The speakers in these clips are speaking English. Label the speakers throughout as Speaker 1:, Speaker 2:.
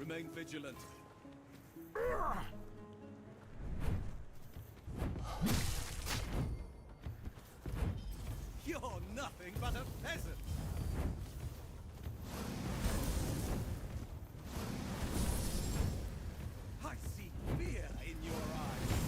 Speaker 1: Remain vigilant. You're nothing but a peasant. I see fear in your eyes.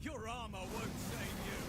Speaker 1: Your armor won't save you.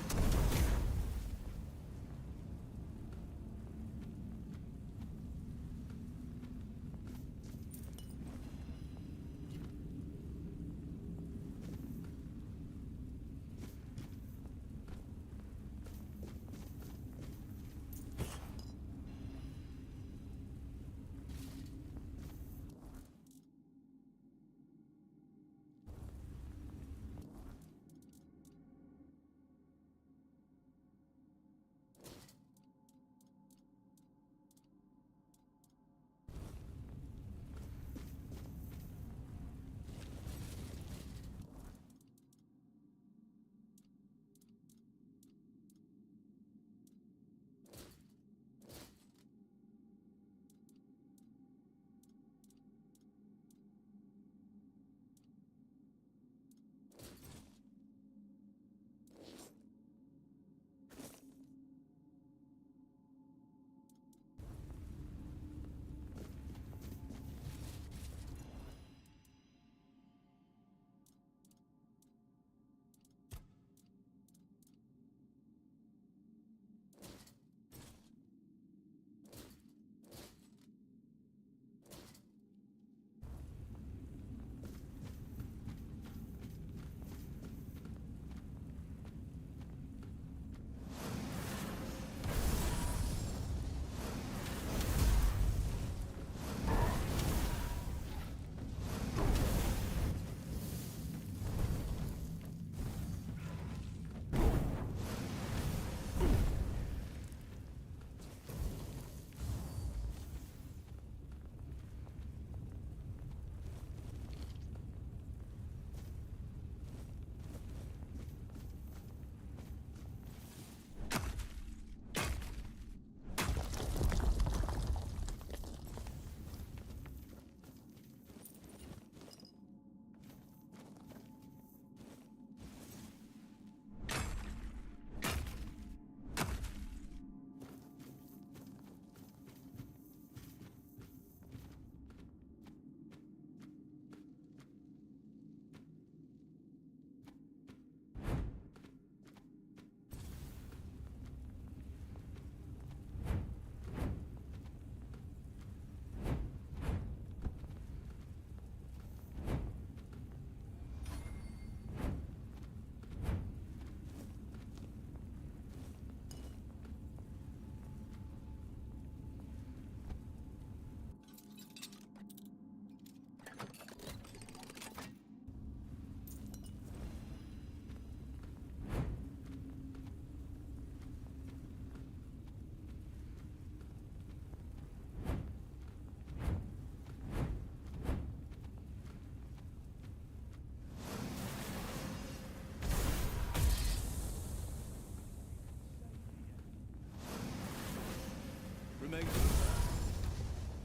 Speaker 1: make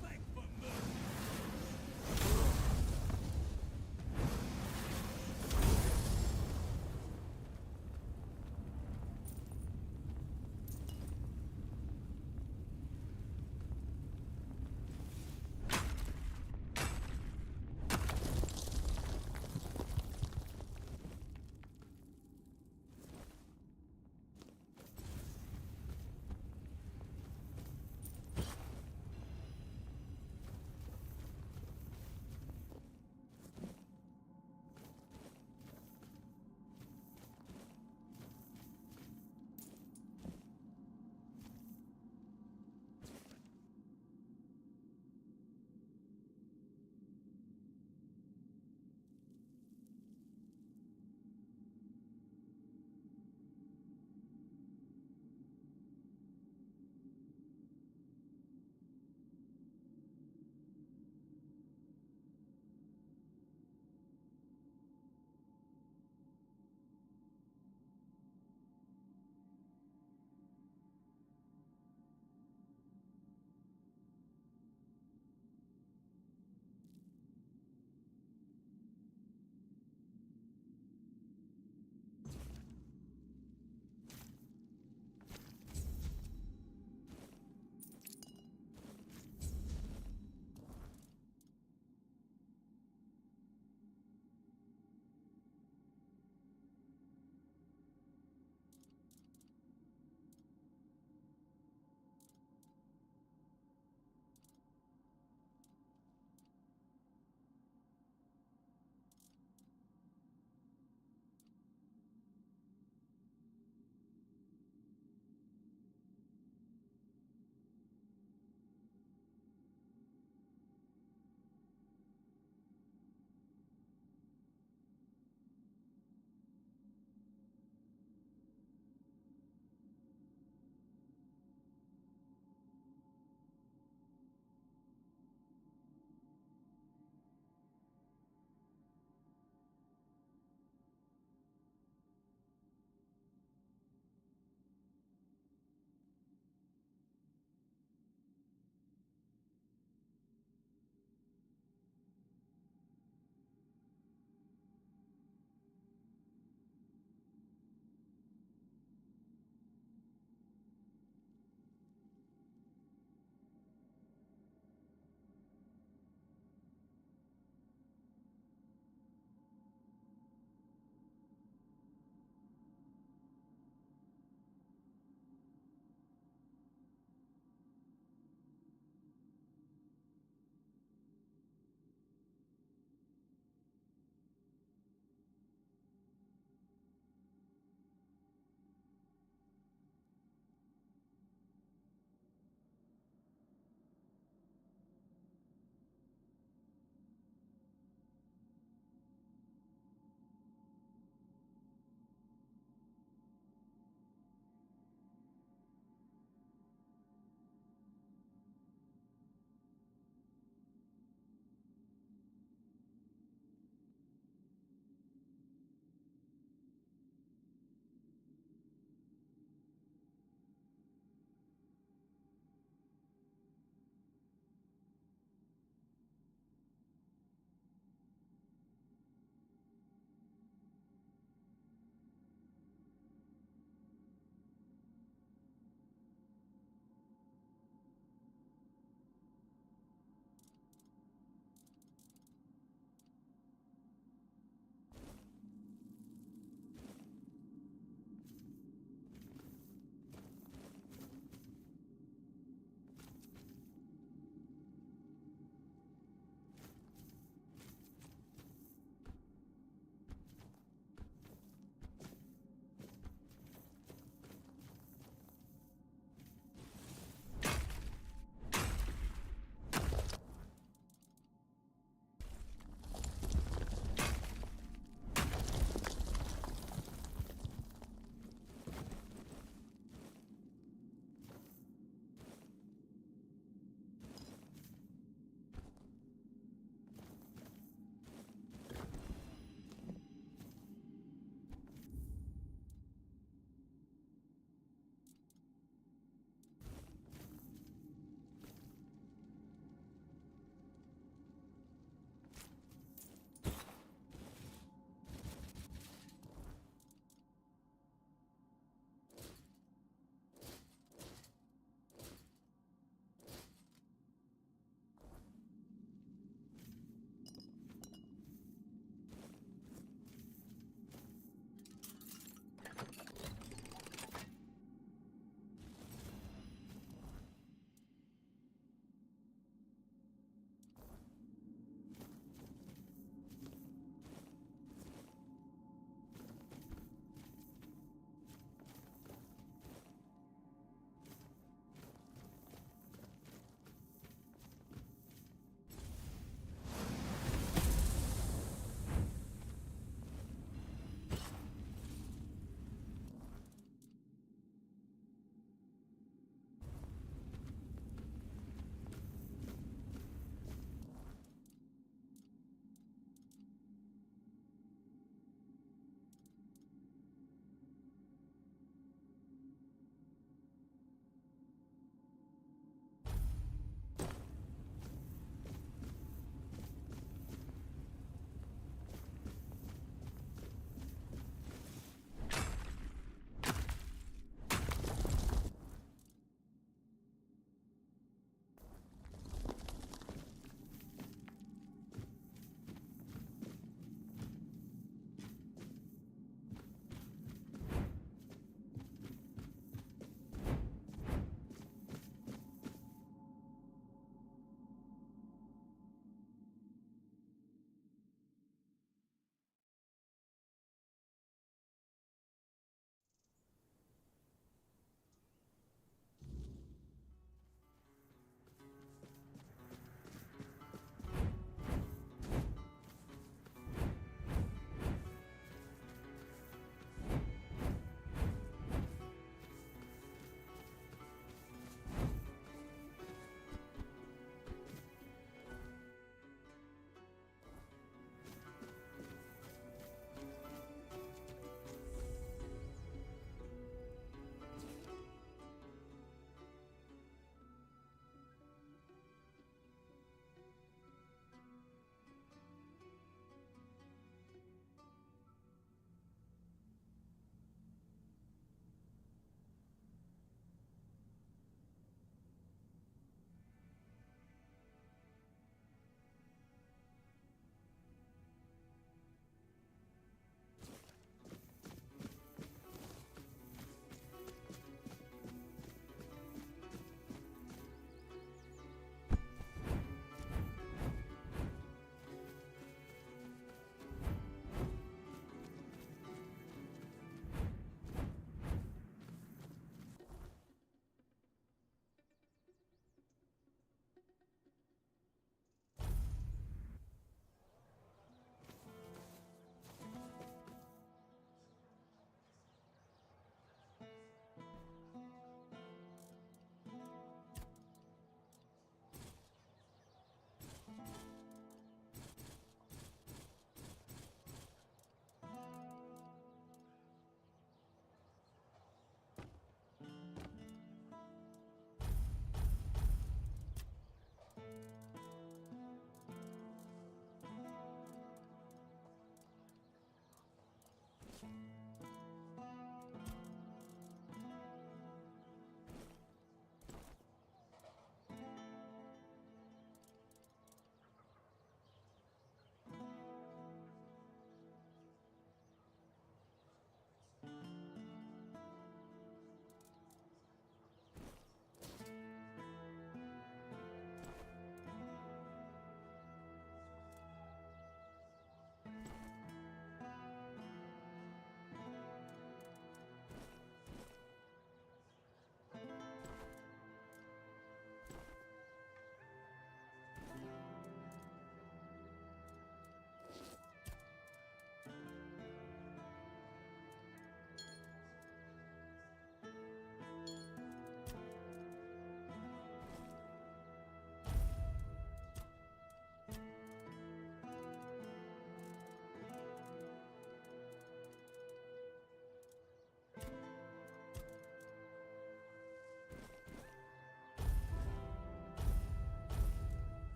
Speaker 1: beg for mercy.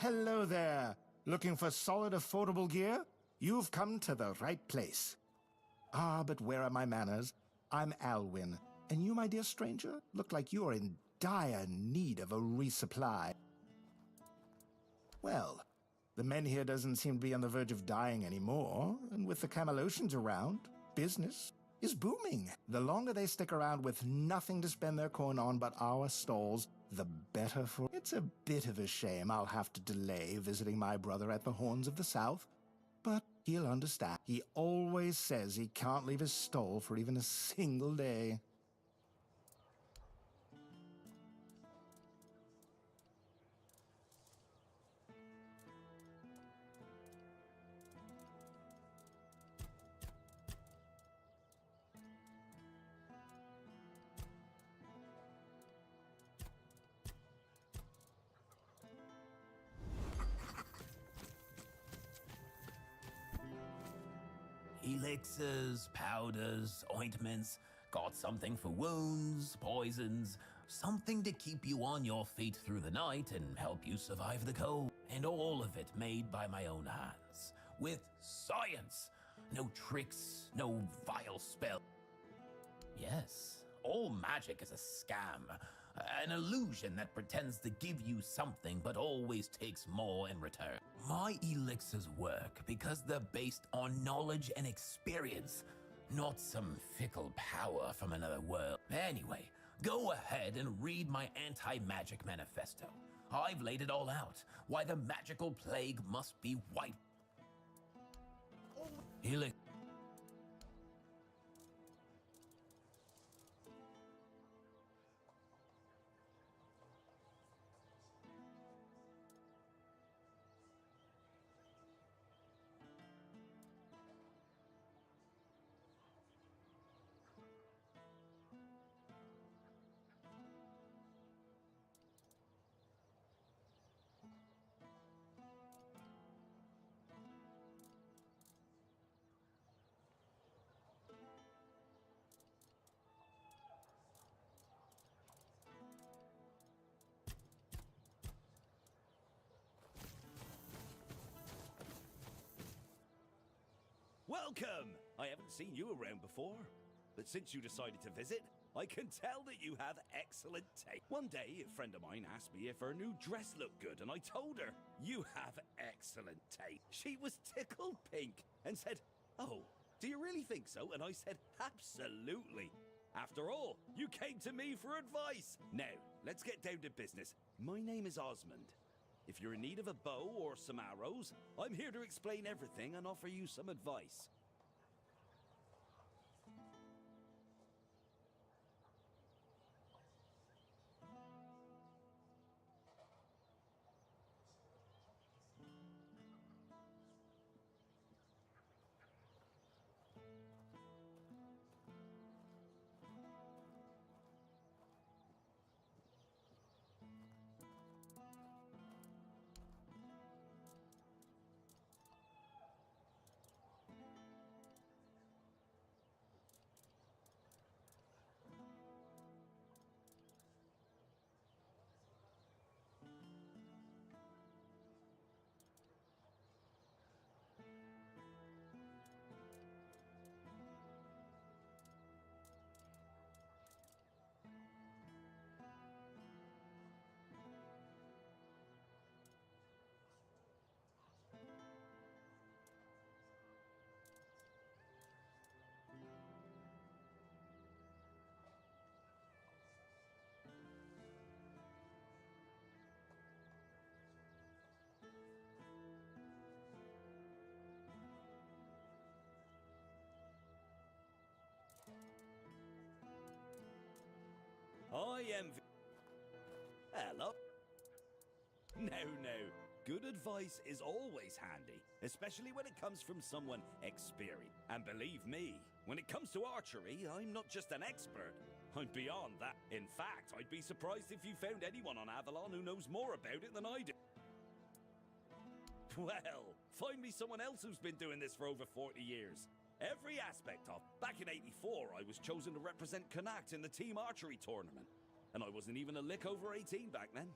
Speaker 2: Hello there. Looking for solid, affordable gear? You've come to the right place. Ah, but where are my manners? I'm Alwyn, and you, my dear stranger, look like you're in dire need of a resupply. Well, the men here doesn't seem to be on the verge of dying anymore, and with the Camelotians around, business is booming. The longer they stick around with nothing to spend their coin on but our stalls, the better for... It's a bit of a shame I'll have to delay visiting my brother at the Horns of the South, but he'll understand. He always says he can't leave his stall for even a single day.
Speaker 3: Elixirs, powders, ointments, got something for wounds, poisons, something to keep you on your feet through the night and help you survive the cold. And all of it made by my own hands, with science. No tricks, no vile spell. Yes, all magic is a scam, an illusion that pretends to give you something but always takes more in return. My elixirs work because they're based on knowledge and experience, not some fickle power from another world. Anyway, go ahead and read my anti-magic manifesto. I've laid it all out, why the magical plague must be wiped. Elixir.
Speaker 1: Welcome! I haven't seen you around before, but since you decided to visit, I can tell that you have excellent taste. One day, a friend of mine asked me if her new dress looked good, and I told her, you have excellent taste. She was tickled pink and said, oh, do you really think so? And I said, absolutely. After all, you came to me for advice. Now, let's get down to business. My name is Osmond. If you're in need of a bow or some arrows, I'm here to explain everything and offer you some advice. I am... Hello? No. Good advice is always handy, especially when it comes from someone experienced. And believe me, when it comes to archery, I'm not just an expert. I'm beyond that. In fact, I'd be surprised if you found anyone on Avalon who knows more about it than I do. Well, find me someone else who's been doing this for over 40 years. Every aspect of. Back in '84, I was chosen to represent Connacht in the team archery tournament. And I wasn't even a lick over 18 back then.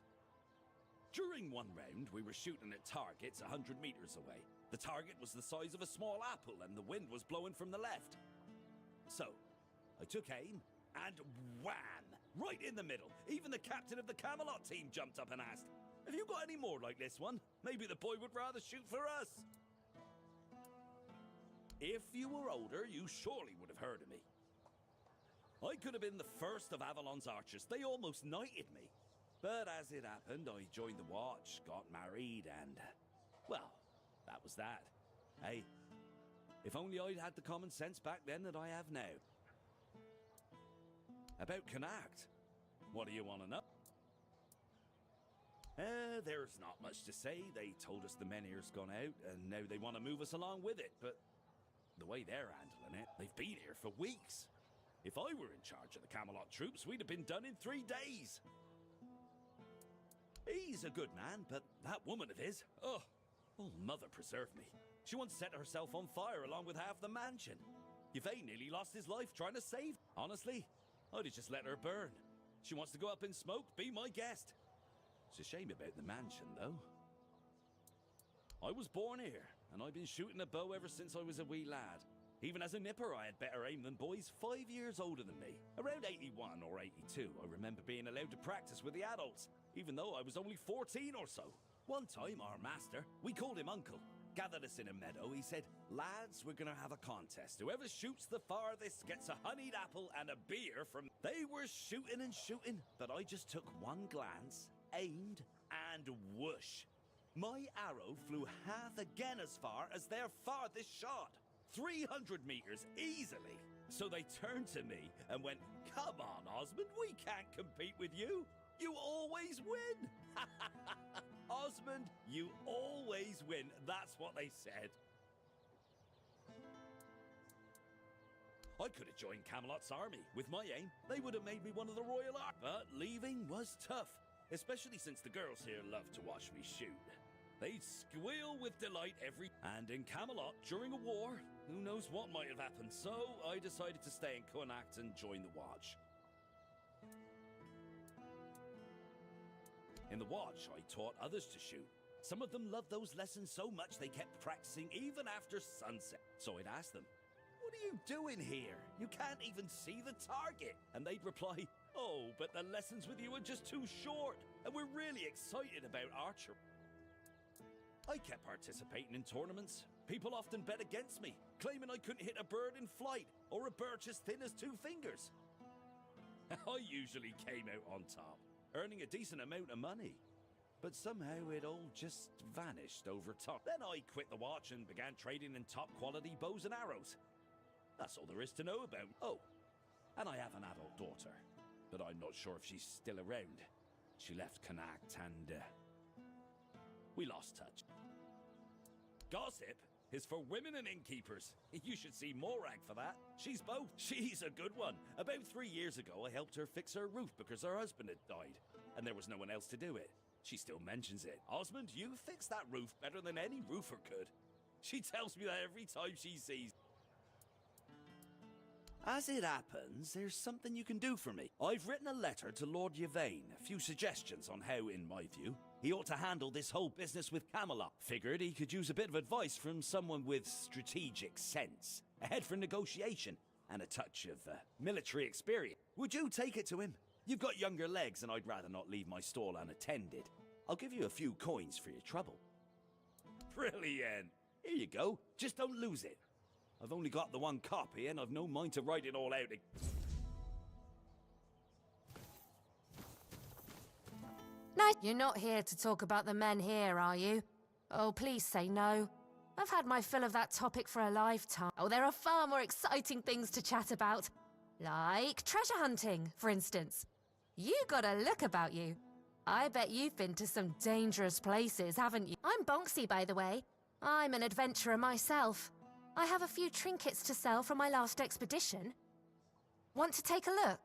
Speaker 1: During one round, we were shooting at targets 100 meters away. The target was the size of a small apple and the wind was blowing from the left. So, I took aim and wham! Right in the middle. Even the captain of the Camelot team jumped up and asked, "Have you got any more like this one? Maybe the boy would rather shoot for us." If you were older, you surely would have heard of me. I could have been the first of Avalon's archers. They almost knighted me. But as it happened, I joined the watch, got married, and, well, that was that. Hey, if only I'd had the common sense back then that I have now. About Connacht, what do you want to know? There's not much to say. They told us the men here's gone out, and now they want to move us along with it, but the way they're handling it, they've been here for weeks. If I were in charge of the Camelot troops, we'd have been done in 3 days. He's a good man, but that woman of his, oh, mother preserve me. She once set herself on fire along with half the mansion. Yvain nearly lost his life trying to save. Honestly, I'd have just let her burn. She wants to go up in smoke, be my guest. It's a shame about the mansion, though. I was born here, and I've been shooting a bow ever since I was a wee lad. Even as a nipper, I had better aim than boys 5 years older than me. Around 81 or 82, I remember being allowed to practice with the adults, even though I was only 14 or so. One time, our master, we called him Uncle, gathered us in a meadow. He said, "Lads, we're gonna have a contest. Whoever shoots the farthest gets a honeyed apple and a beer from..." They were shooting and shooting, but I just took one glance, aimed, and whoosh. My arrow flew half again as far as their farthest shot. 300 meters easily. So they turned to me and went, "Come on, Osmond, we can't compete with you. You always win." Osmond, you always win. That's what they said. I could have joined Camelot's army. With my aim, they would have made me one of the royal army. But leaving was tough, especially since the girls here love to watch me shoot. They'd squeal with delight And in Camelot, during a war, who knows what might have happened, so I decided to stay in Connacht and join the watch. In the watch, I taught others to shoot. Some of them loved those lessons so much they kept practicing even after sunset. So I'd ask them, "What are you doing here? You can't even see the target." And they'd reply, "Oh, but the lessons with you are just too short, and we're really excited about archery." I kept participating in tournaments. People often bet against me, claiming I couldn't hit a bird in flight or a birch as thin as 2 fingers. I usually came out on top, earning a decent amount of money. But somehow it all just vanished over time. Then I quit the watch and began trading in top quality bows and arrows. That's all there is to know about. Oh, and I have an adult daughter, but I'm not sure if she's still around. She left Connacht and we lost touch. Gossip is for women and innkeepers. You should see Morag for that. She's both. She's a good one. About 3 years ago, I helped her fix her roof because her husband had died, and there was no one else to do it. She still mentions it. "Osmond, you fixed that roof better than any roofer could." She tells me that every time she sees. As it happens, there's something you can do for me. I've written a letter to Lord Yvain, a few suggestions on how, in my view, he ought to handle this whole business with Camelot. Figured he could use a bit of advice from someone with strategic sense, a head for negotiation, and a touch of military experience. Would you take it to him? You've got younger legs, and I'd rather not leave my stall unattended. I'll give you a few coins for your trouble. Brilliant! Here you go. Just don't lose it. I've only got the one copy, and I've no mind to write it all out.
Speaker 4: No, you're not here to talk about the men here, are you? Oh, please say no. I've had my fill of that topic for a lifetime. Oh, there are far more exciting things to chat about. Like treasure hunting, for instance. You got a look about you. I bet you've been to some dangerous places, haven't you? I'm Bonksy, by the way. I'm an adventurer myself. I have a few trinkets to sell from my last expedition. Want to take a look?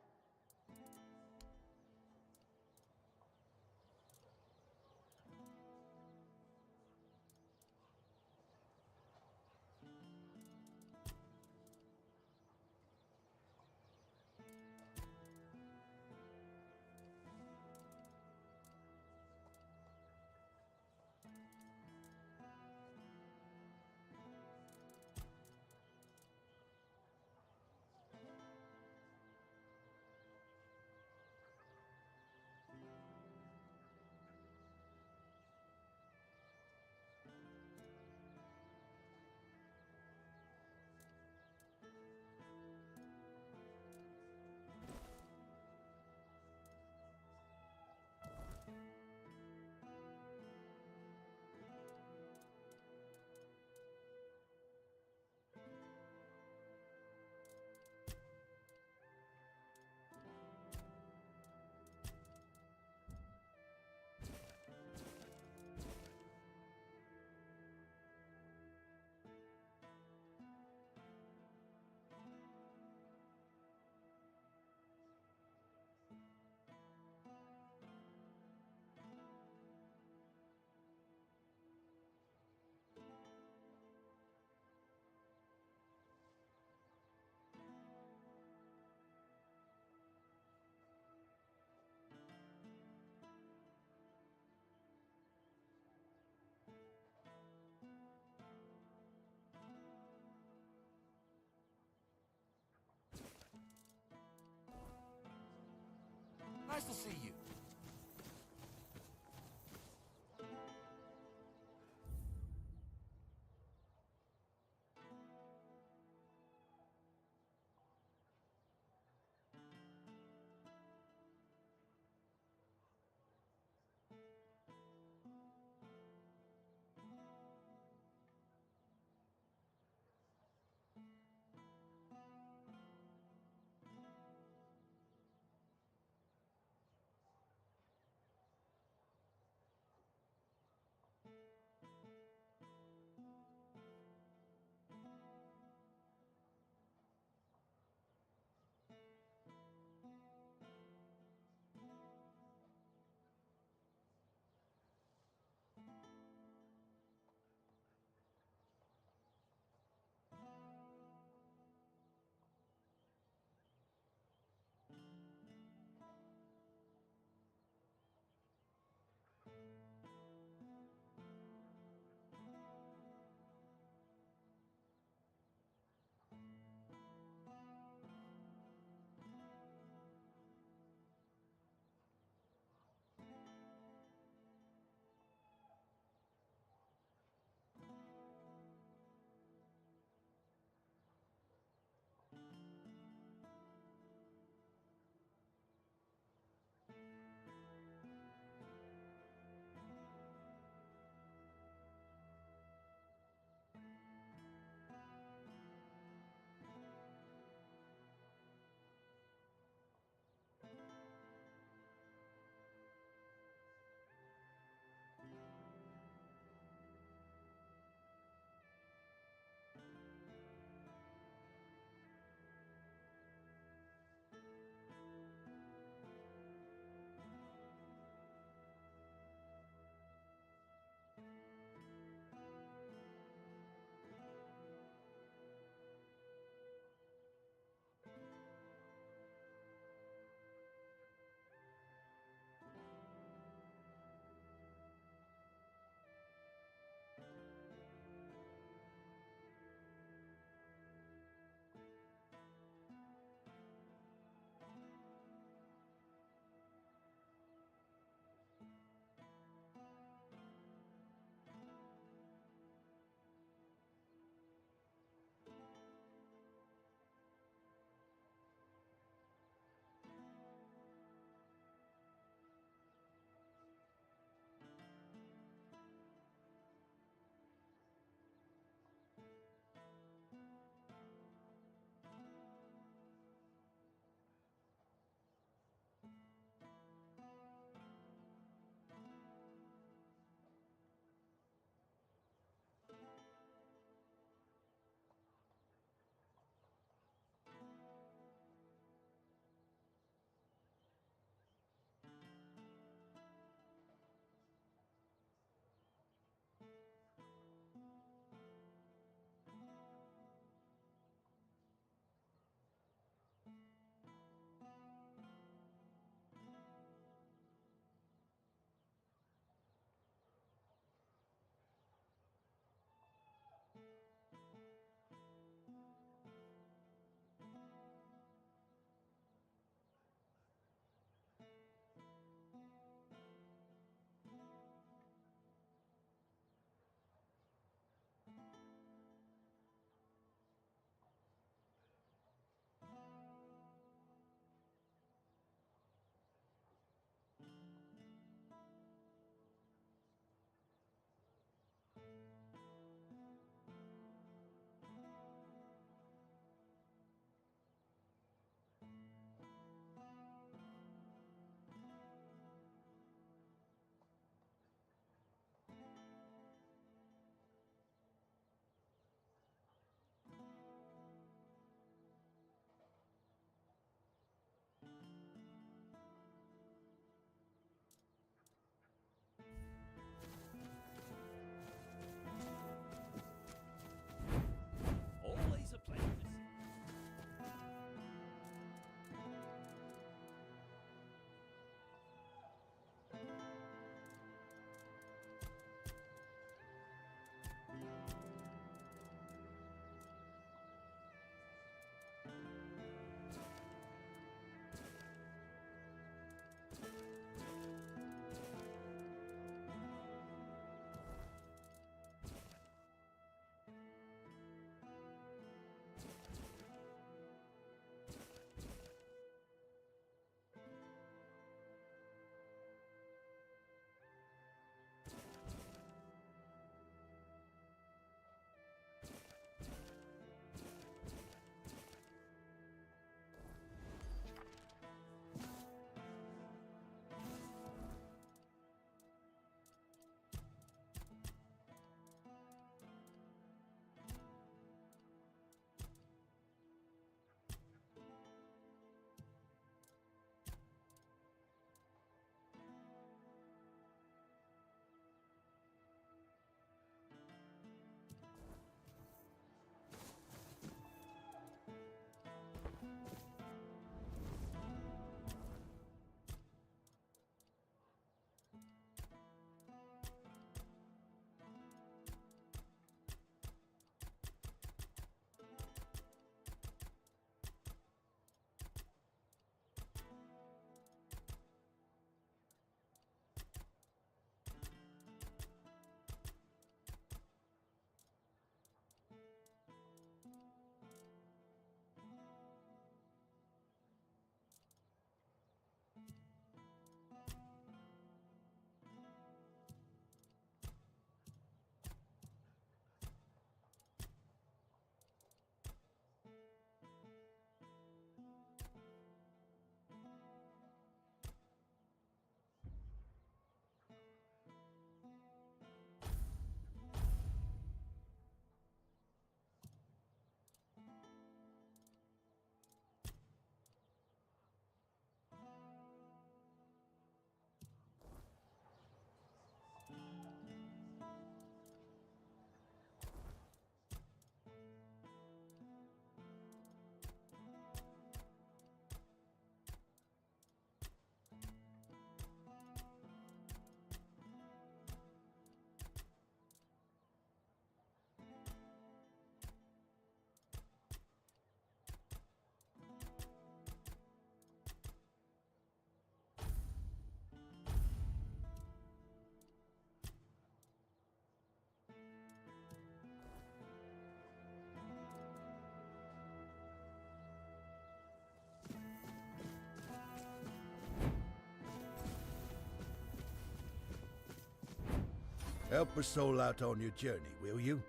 Speaker 5: Help a soul out on your journey, will you?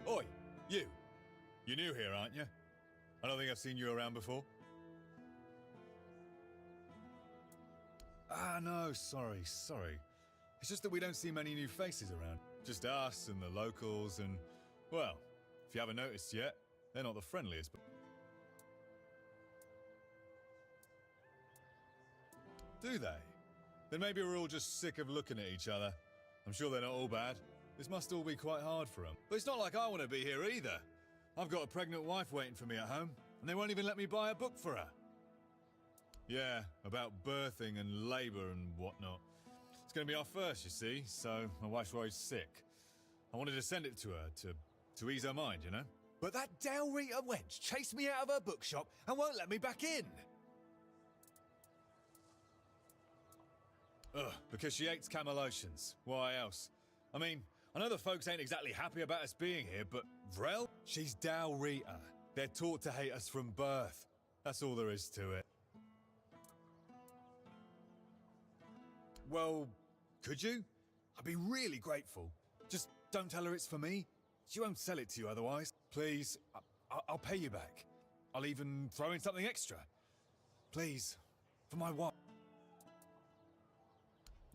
Speaker 6: Oi, you. You're new here, aren't you? I don't think I've seen you around before. Ah, no, sorry. It's just that we don't see many new faces around. Just us and the locals and, well, if you haven't noticed yet, they're not the friendliest. But do they? Then maybe we're all just sick of looking at each other. I'm sure they're not all bad. This must all be quite hard for them. But it's not like I want to be here either. I've got a pregnant wife waiting for me at home, and they won't even let me buy a book for her. Yeah, about birthing and labour and whatnot. It's going to be our first, you see, so my wife's worried sick. I wanted to send it to her, to ease her mind, you know? But that Dalrita wench chased me out of her bookshop and won't let me back in! Ugh, because she hates Camelotians. Why else? I mean, I know the folks ain't exactly happy about us being here, but Vrel? She's Dalrita. They're taught to hate us from birth. That's all there is to it. Well, could you? I'd be really grateful. Just don't tell her it's for me. She won't sell it to you otherwise. Please, I'll pay you back. I'll even throw in something extra. Please, for my wife.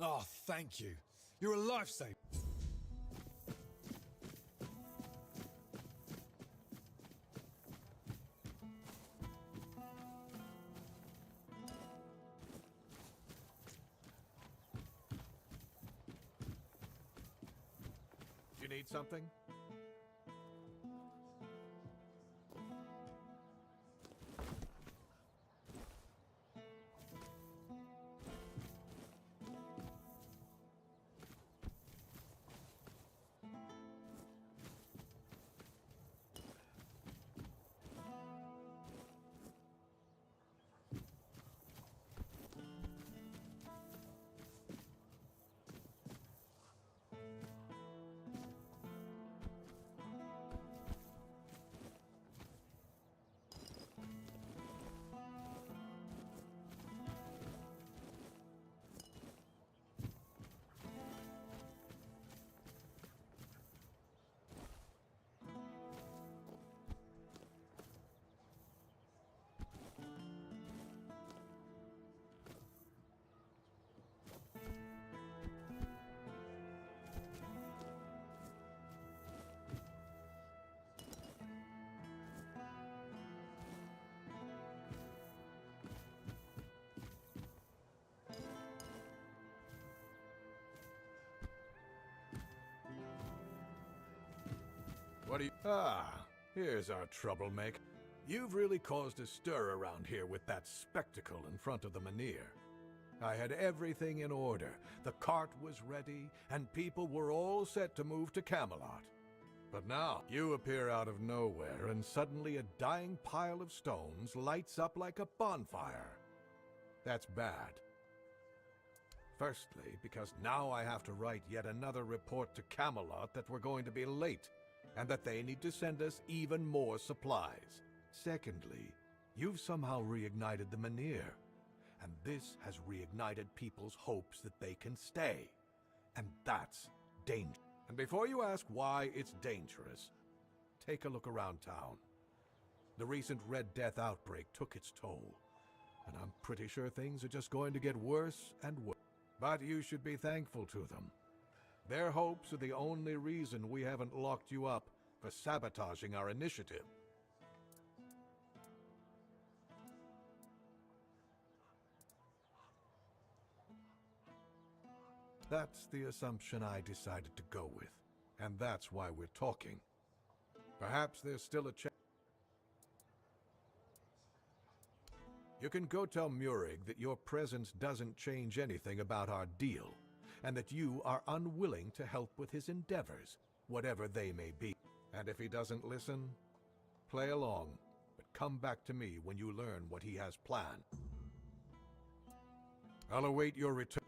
Speaker 6: Oh, thank you. You're a lifesaver.
Speaker 7: You need something? What do you... Ah, here's our troublemaker. You've really caused a stir around here with that spectacle in front of the Menhir. I had everything in order. The cart was ready, and people were all set to move to Camelot. But now, you appear out of nowhere, and suddenly a dying pile of stones lights up like a bonfire. That's bad. Firstly, because now I have to write yet another report to Camelot that we're going to be late, and that they need to send us even more supplies. Secondly, you've somehow reignited the Menhir, and this has reignited people's hopes that they can stay. And that's dangerous. And before you ask why it's dangerous, take a look around town. The recent Red Death outbreak took its toll, and I'm pretty sure things are just going to get worse and worse. But you should be thankful to them. Their hopes are the only reason we haven't locked you up for sabotaging our initiative. That's the assumption I decided to go with, and that's why we're talking. Perhaps there's still a chance. You can go tell Murig that your presence doesn't change anything about our deal, and that you are unwilling to help with his endeavors, whatever they may be. And if he doesn't listen, play along, but come back to me when you learn what he has planned. I'll await your return.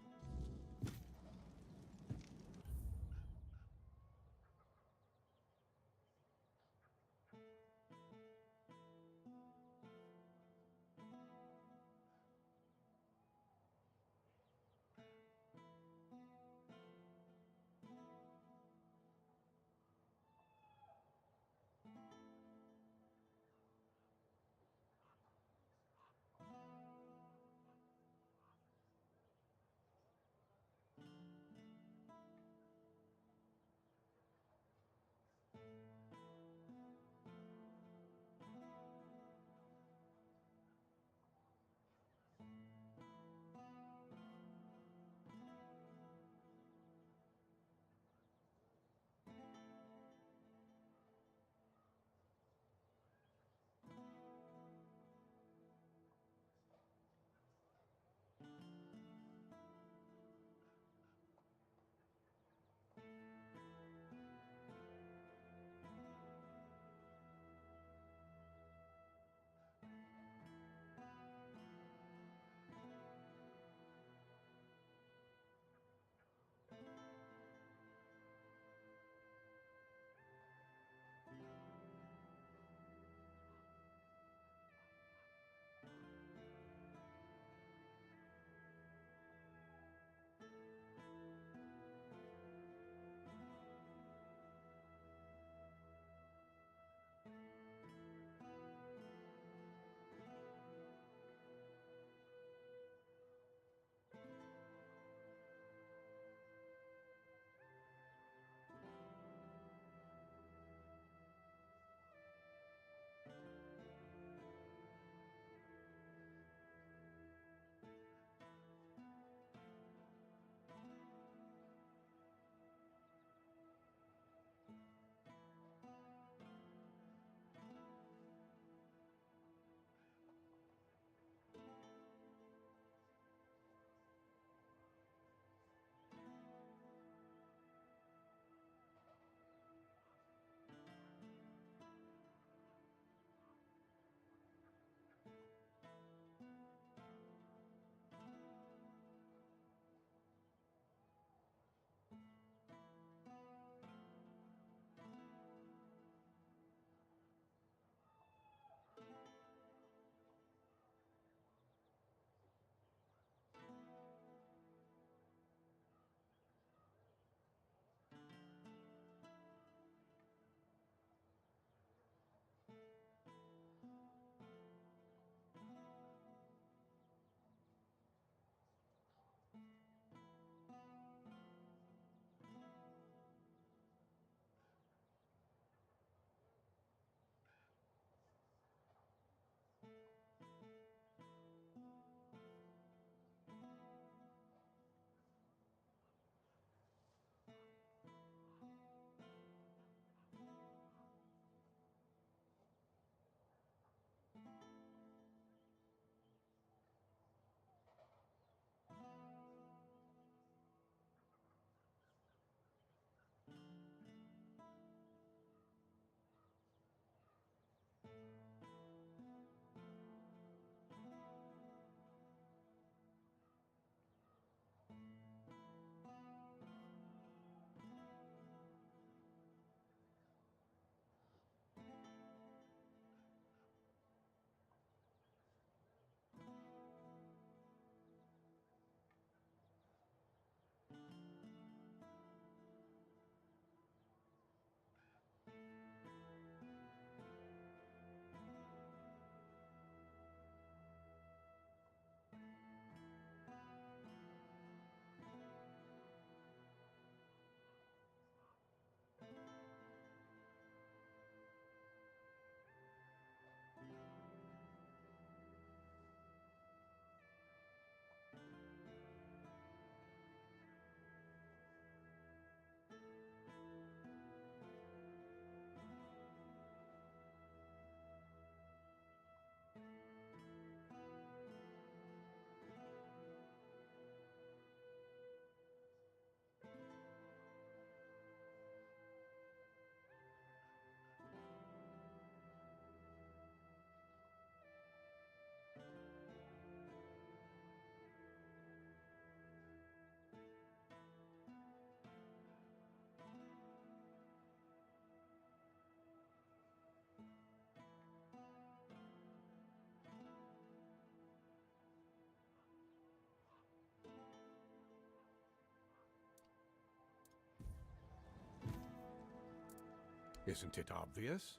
Speaker 7: Isn't it obvious?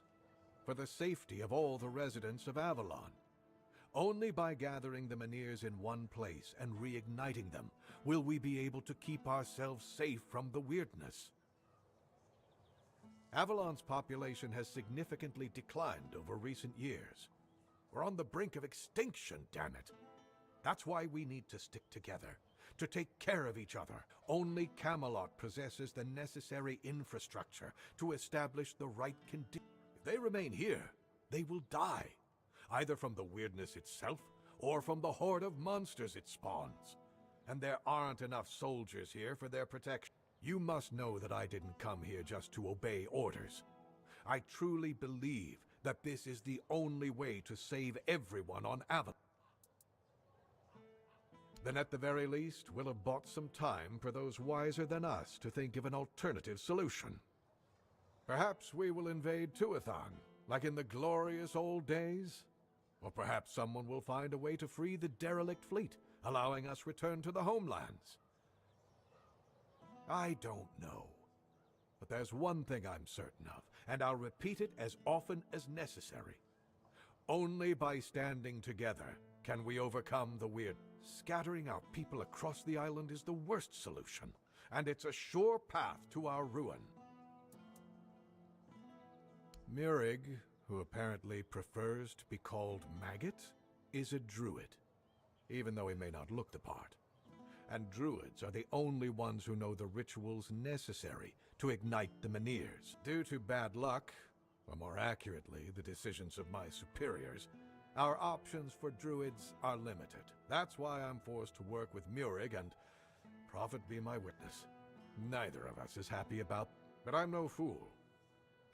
Speaker 7: For the safety of all the residents of Avalon. Only by gathering the Meniers in one place and reigniting them will we be able to keep ourselves safe from the weirdness. Avalon's population has significantly declined over recent years. We're on the brink of extinction, damn it. That's why we need to stick together, to take care of each other. Only Camelot possesses the necessary infrastructure to establish the right conditions. If they remain here, they will die, either from the weirdness itself or from the horde of monsters it spawns. And there aren't enough soldiers here for their protection. You must know that I didn't come here just to obey orders. I truly believe that this is the only way to save everyone on Avalon. Then at the very least, we'll have bought some time for those wiser than us to think of an alternative solution. Perhaps we will invade Tuathon, like in the glorious old days. Or perhaps someone will find a way to free the derelict fleet, allowing us return to the homelands. I don't know. But there's one thing I'm certain of, and I'll repeat it as often as necessary. Only by standing together can we overcome the weird. Scattering our people across the island is the worst solution, and it's a sure path to our ruin. Murig, who apparently prefers to be called Maggot, is a druid, even though he may not look the part. And druids are the only ones who know the rituals necessary to ignite the Meniers. Due to bad luck, or more accurately, the decisions of my superiors, our options for druids are limited. That's why I'm forced to work with Murig, and Prophet be my witness, neither of us is happy about. But I'm no fool.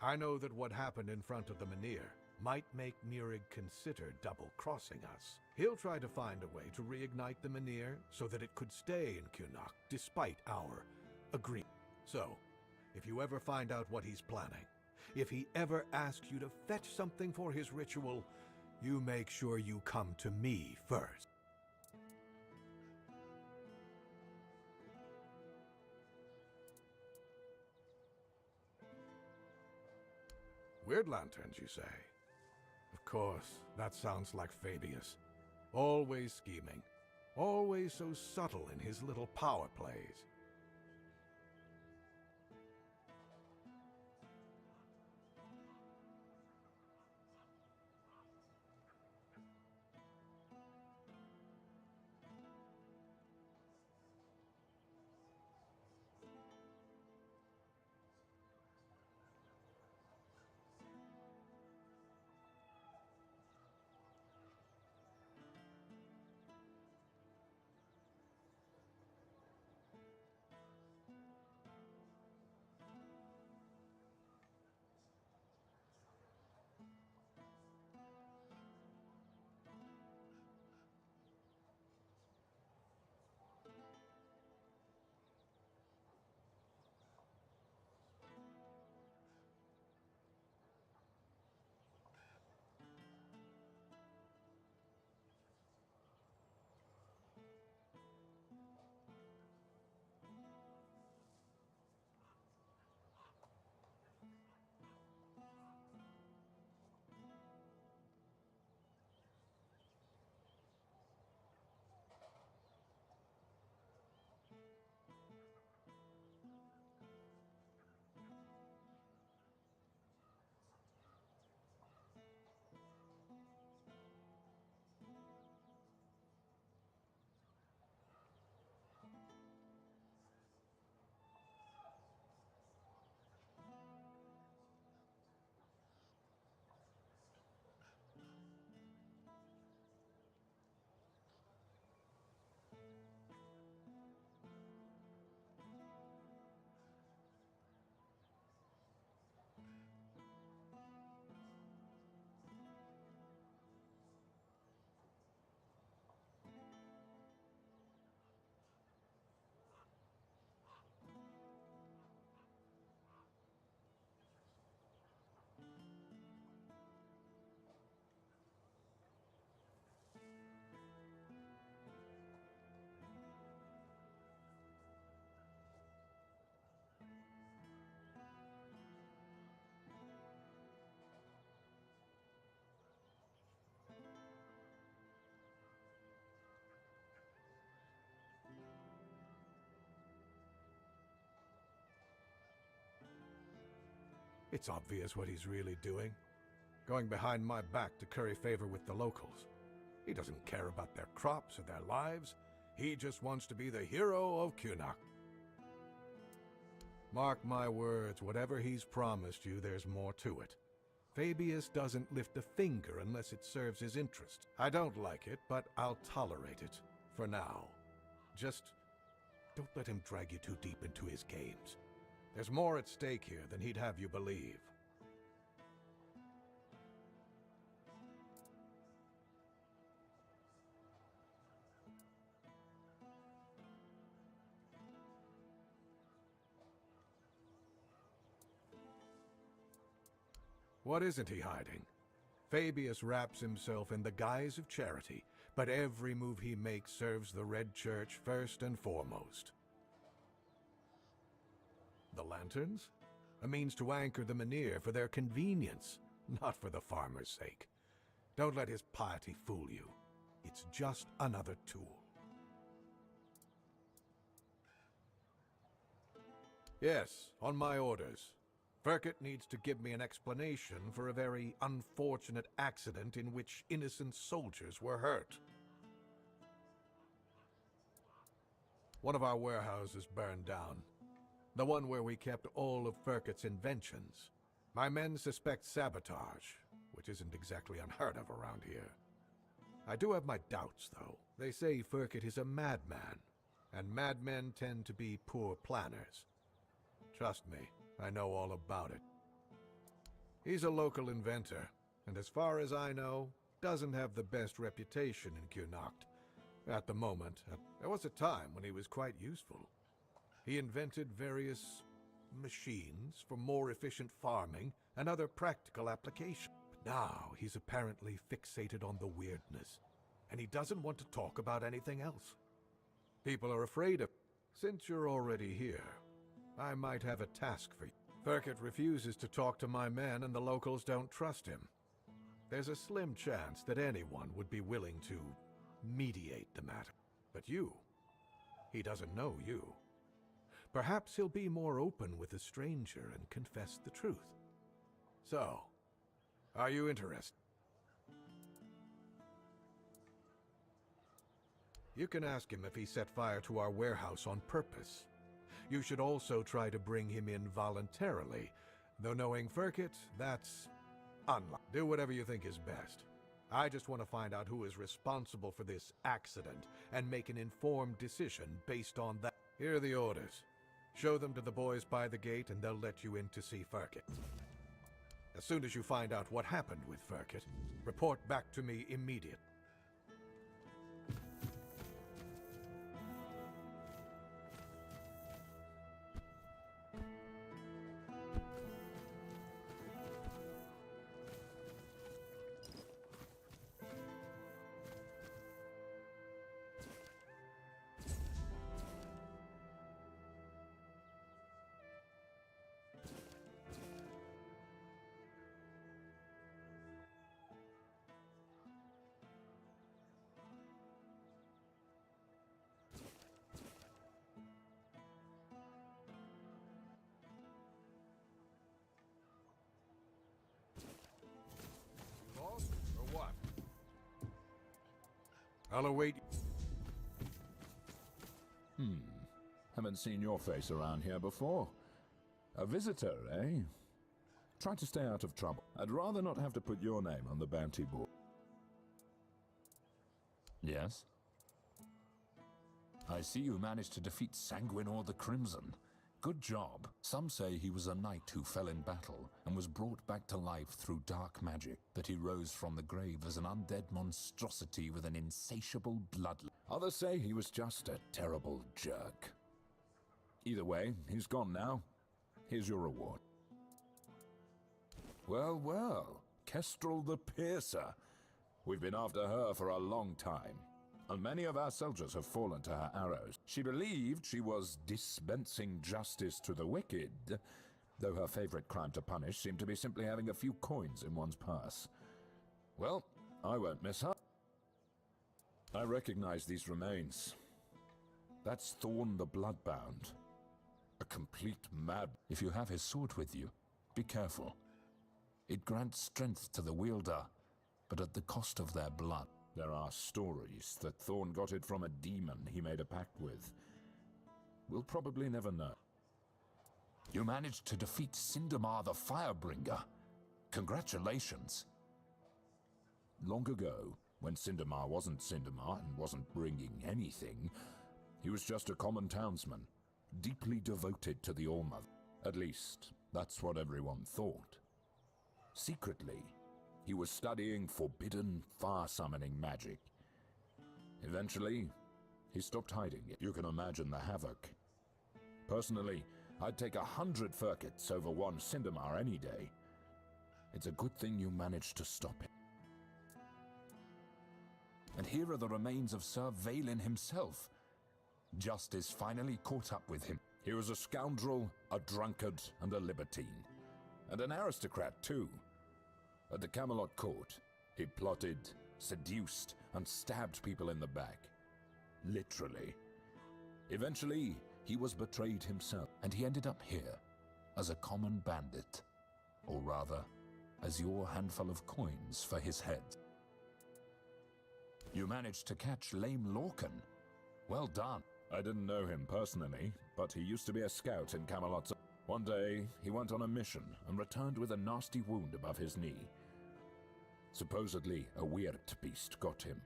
Speaker 7: I know that what happened in front of the Menhir might make Murig consider double-crossing us. He'll try to find a way to reignite the Menhir so that it could stay in Kunok, despite our agreement. So, if you ever find out what he's planning, if he ever asks you to fetch something for his ritual, you make sure you come to me first. Weird lanterns, you say? Of course, that sounds like Fabius. Always scheming. Always so subtle in his little power plays. It's obvious what he's really doing. Going behind my back to curry favor with the locals. He doesn't care about their crops or their lives. He just wants to be the hero of Kunok. Mark my words, whatever he's promised you, there's more to it. Fabius doesn't lift a finger unless it serves his interest. I don't like it, but I'll tolerate it. For now. Just don't let him drag you too deep into his games. There's more at stake here than he'd have you believe. What isn't he hiding? Fabius wraps himself in the guise of charity, but every move he makes serves the Red Church first and foremost. The lanterns? A means to anchor the Menhir for their convenience, not for the farmer's sake. Don't let his piety fool you. It's just another tool. Yes, on my orders. Firkett needs to give me an explanation for a very unfortunate accident in which innocent soldiers were hurt. One of our warehouses burned down. The one where we kept all of Firkett's inventions. My men suspect sabotage, which isn't exactly unheard of around here. I do have my doubts, though. They say Firkett is a madman, and madmen tend to be poor planners. Trust me, I know all about it. He's a local inventor, and as far as I know, doesn't have the best reputation in Kunok. At the moment, there was a time when he was quite useful. He invented various machines for more efficient farming and other practical applications. But now he's apparently fixated on the weirdness, and he doesn't want to talk about anything else. People are afraid of... Since you're already here, I might have a task for you. Firkett refuses to talk to my men, and the locals don't trust him. There's a slim chance that anyone would be willing to mediate the matter. But you, he doesn't know you. Perhaps he'll be more open with a stranger and confess the truth. So, are you interested? You can ask him if he set fire to our warehouse on purpose. You should also try to bring him in voluntarily, though knowing Firkett, that's unlikely. Do whatever you think is best. I just want to find out who is responsible for this accident and make an informed decision based on that. Here are the orders. Show them to the boys by the gate and they'll let you in to see Firkett. As soon as you find out what happened with Firkett, report back to me immediately. I'll await you.
Speaker 8: Haven't seen your face around here before. A visitor, eh? Try to stay out of trouble. I'd rather not have to put your name on the bounty board. Yes? I see you managed to defeat Sanguinor the Crimson. Good job. Some say he was a knight who fell in battle and was brought back to life through dark magic, that he rose from the grave as an undead monstrosity with an insatiable bloodlust. Others say he was just a terrible jerk. Either way, he's gone now. Here's your reward. Well, well, Kestrel the Piercer. We've been after her for a long time, and many of our soldiers have fallen to her arrows. She believed she was dispensing justice to the wicked, though her favorite crime to punish seemed to be simply having a few coins in one's purse. Well, I won't miss her. I recognize these remains. That's Thorn the Bloodbound. A complete mad. If you have his sword with you, Be careful. It grants strength to the wielder, but at the cost of their blood. There are stories that Thorn got it from a demon he made a pact with. We'll probably never know. You managed to defeat Sindamar the Firebringer. Congratulations. Long ago, when Sindamar wasn't Sindamar and wasn't bringing anything, he was just a common townsman, deeply devoted to the All-Mother. At least, that's what everyone thought. Secretly, he was studying forbidden, far-summoning magic. Eventually, he stopped hiding it. You can imagine the havoc. Personally, I'd take 100 Furkets over one Sindamar any day. It's a good thing you managed to stop it. And here are the remains of Sir Valen himself. Justice finally caught up with him. He was a scoundrel, a drunkard, and a libertine. And an aristocrat, too. At the Camelot court, he plotted, seduced, and stabbed people in the back. Literally. Eventually, he was betrayed himself, and he ended up here, as a common bandit. Or rather, as your handful of coins for his head. You managed to catch Lame Lorcan. Well done. I didn't know him personally, but he used to be a scout in Camelot. One day, he went on a mission and returned with a nasty wound above his knee. Supposedly, a weird beast got him,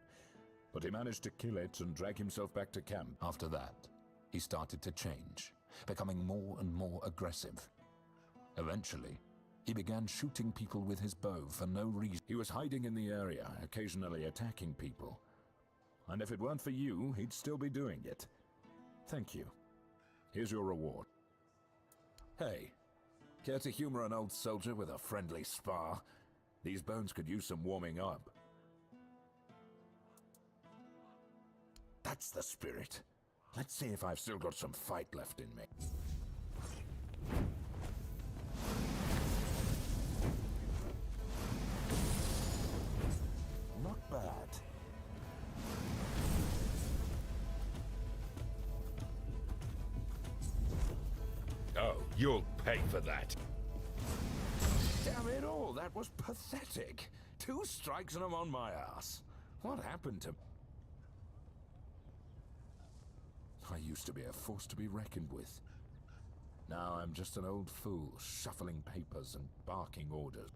Speaker 8: but he managed to kill it and drag himself back to camp. After that, he started to change, becoming more and more aggressive. Eventually, he began shooting people with his bow for no reason. He was hiding in the area, occasionally attacking people. And if it weren't for you, he'd still be doing it. Thank you. Here's your reward. Hey, care to humor an old soldier with a friendly spar? These bones could use some warming up. That's the spirit. Let's see if I've still got some fight left in me. Not bad.
Speaker 5: Oh, you'll pay for that.
Speaker 8: Damn it all, that was pathetic. 2 strikes and I'm on my ass. What happened to... I used to be a force to be reckoned with. Now I'm just an old fool, shuffling papers and barking orders.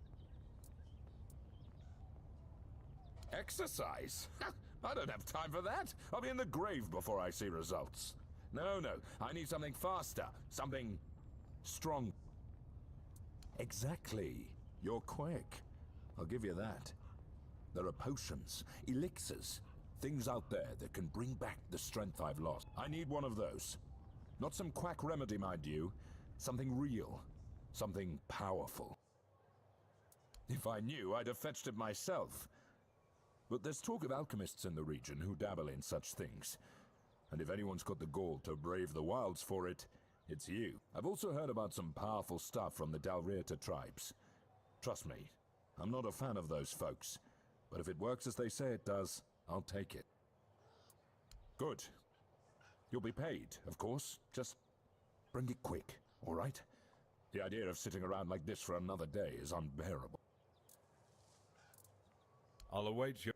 Speaker 8: Exercise? I don't have time for that. I'll be in the grave before I see results. No, I need something faster, something strong. Exactly. You're quick. I'll give you that. There are potions, elixirs, things out there that can bring back the strength I've lost. I need one of those. Not some quack remedy, mind you. Something real. Something powerful. If I knew, I'd have fetched it myself. But there's talk of alchemists in the region who dabble in such things. And if anyone's got the gall to brave the wilds for it, it's you. I've also heard about some powerful stuff from the Dalrieta tribes. Trust me, I'm not a fan of those folks. But if it works as they say it does, I'll take it. Good. You'll be paid, of course. Just bring it quick, all right? The idea of sitting around like this for another day is unbearable.
Speaker 6: I'll await you.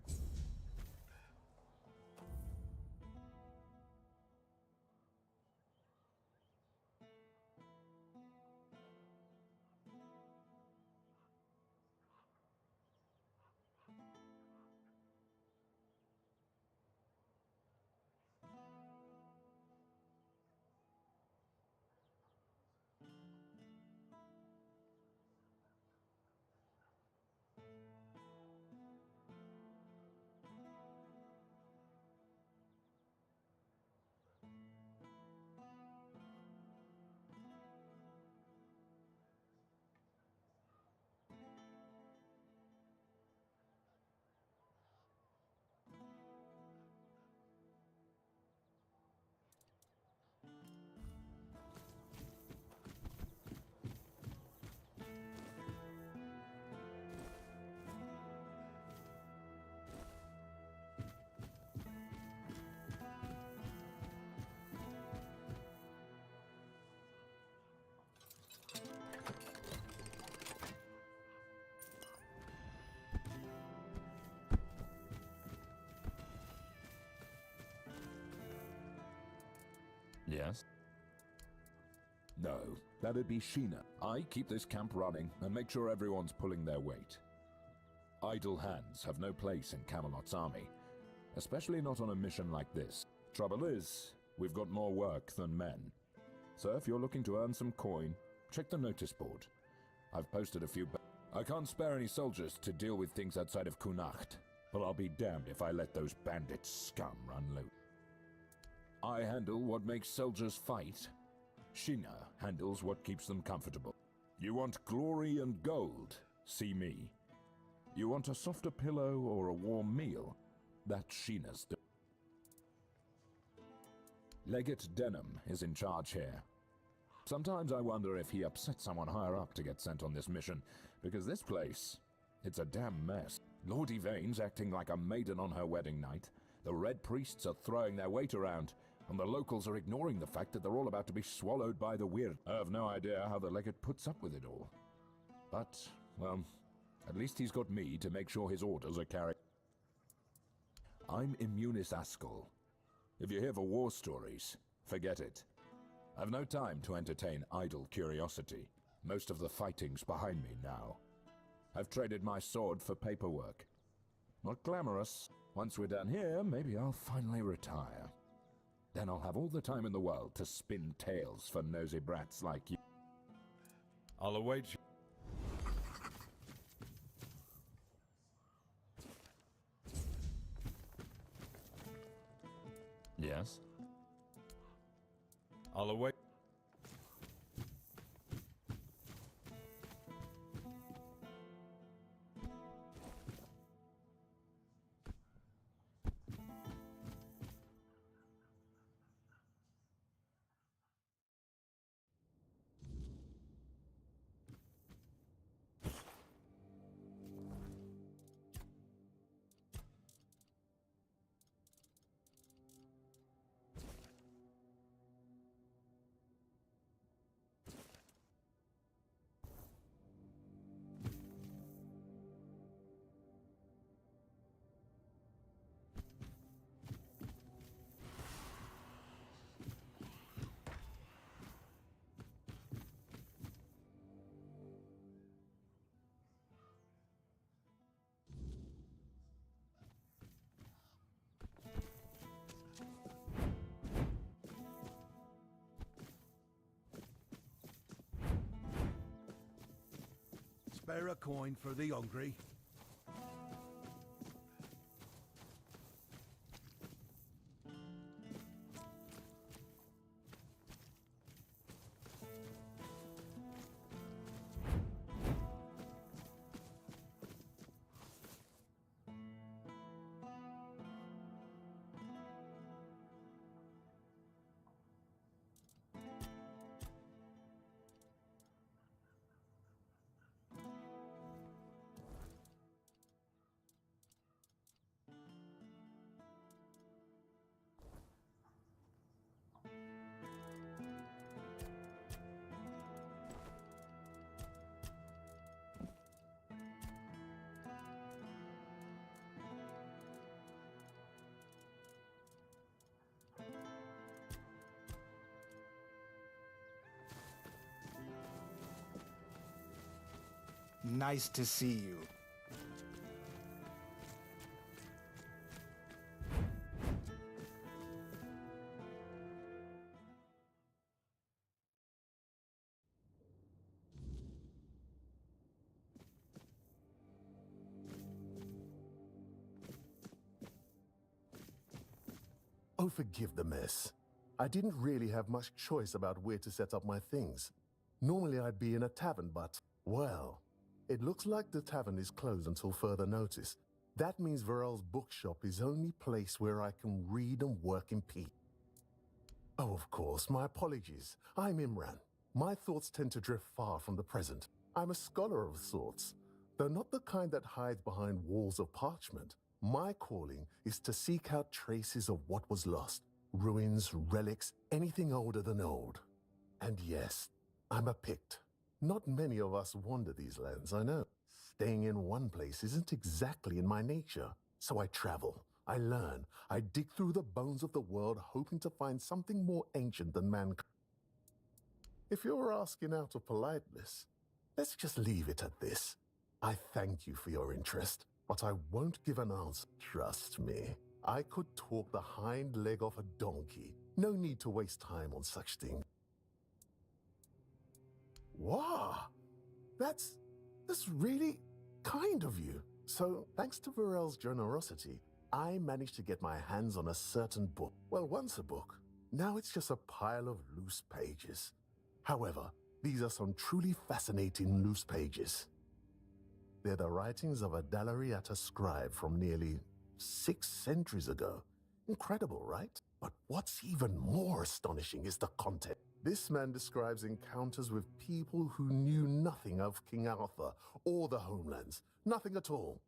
Speaker 3: Yes?
Speaker 8: No, that'd be Sheena. I keep this camp running and make sure everyone's pulling their weight. Idle hands have no place in Camelot's army, especially not on a mission like this. Trouble is, we've got more work than men. So if you're looking to earn some coin, check the notice board. I've posted a few. I can't spare any soldiers to deal with things outside of Kunacht, but I'll be damned if I let those bandit scum run loose. I handle what makes soldiers fight. Sheena handles what keeps them comfortable. You want glory and gold? See me. You want a softer pillow or a warm meal? That's Sheena's. Legate Denham is in charge here. Sometimes I wonder if he upset someone higher up to get sent on this mission, because this place, it's a damn mess. Lord Yvain's acting like a maiden on her wedding night, the Red Priests are throwing their weight around, and the locals are ignoring the fact that they're all about to be swallowed by the weird. I have no idea how the legate puts up with it all. But, well, at least he's got me to make sure his orders are carried. I'm Immunis Askel. If you're here for war stories, forget it. I've no time to entertain idle curiosity. Most of the fighting's behind me now. I've traded my sword for paperwork. Not glamorous. Once we're done here, maybe I'll finally retire. Then I'll have all the time in the world to spin tales for nosy brats like you.
Speaker 6: I'll await you.
Speaker 3: Yes?
Speaker 6: I'll await.
Speaker 9: Spare a coin for the hungry.
Speaker 2: Nice to see you.
Speaker 10: Oh, forgive the mess. I didn't really have much choice about where to set up my things. Normally I'd be in a tavern, but, well, it looks like the tavern is closed until further notice. That means Varel's bookshop is the only place where I can read and work in peace. Oh, of course, my apologies. I'm Imran. My thoughts tend to drift far from the present. I'm a scholar of sorts, though not the kind that hides behind walls of parchment. My calling is to seek out traces of what was lost. Ruins, relics, anything older than old. And yes, I'm a Pict. Not many of us wander these lands, I know. Staying in one place isn't exactly in my nature, so I travel, I learn. I dig through the bones of the world hoping to find something more ancient than mankind. If you're asking out of politeness, let's just leave it at this. I thank you for your interest, but I won't give an answer. Trust me. I could talk the hind leg off a donkey. No need to waste time on such things. Wow! That's really kind of you. So, thanks to Varel's generosity, I managed to get my hands on a certain book. Well, once a book. Now it's just a pile of loose pages. However, these are some truly fascinating loose pages. They're the writings of a Dalariata scribe from nearly 6 centuries ago. Incredible, right? But what's even more astonishing is the content. This man describes encounters with people who knew nothing of King Arthur or the homelands. Nothing at all.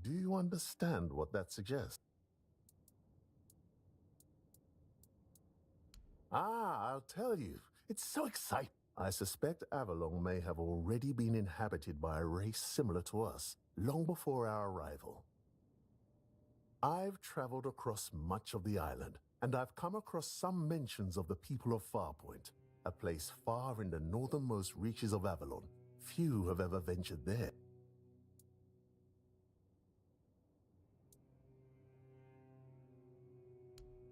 Speaker 10: Do you understand what that suggests? Ah, I'll tell you. It's so exciting. I suspect Avalon may have already been inhabited by a race similar to us, long before our arrival. I've traveled across much of the island, and I've come across some mentions of the people of Farpoint, a place far in the northernmost reaches of Avalon. Few have ever ventured there.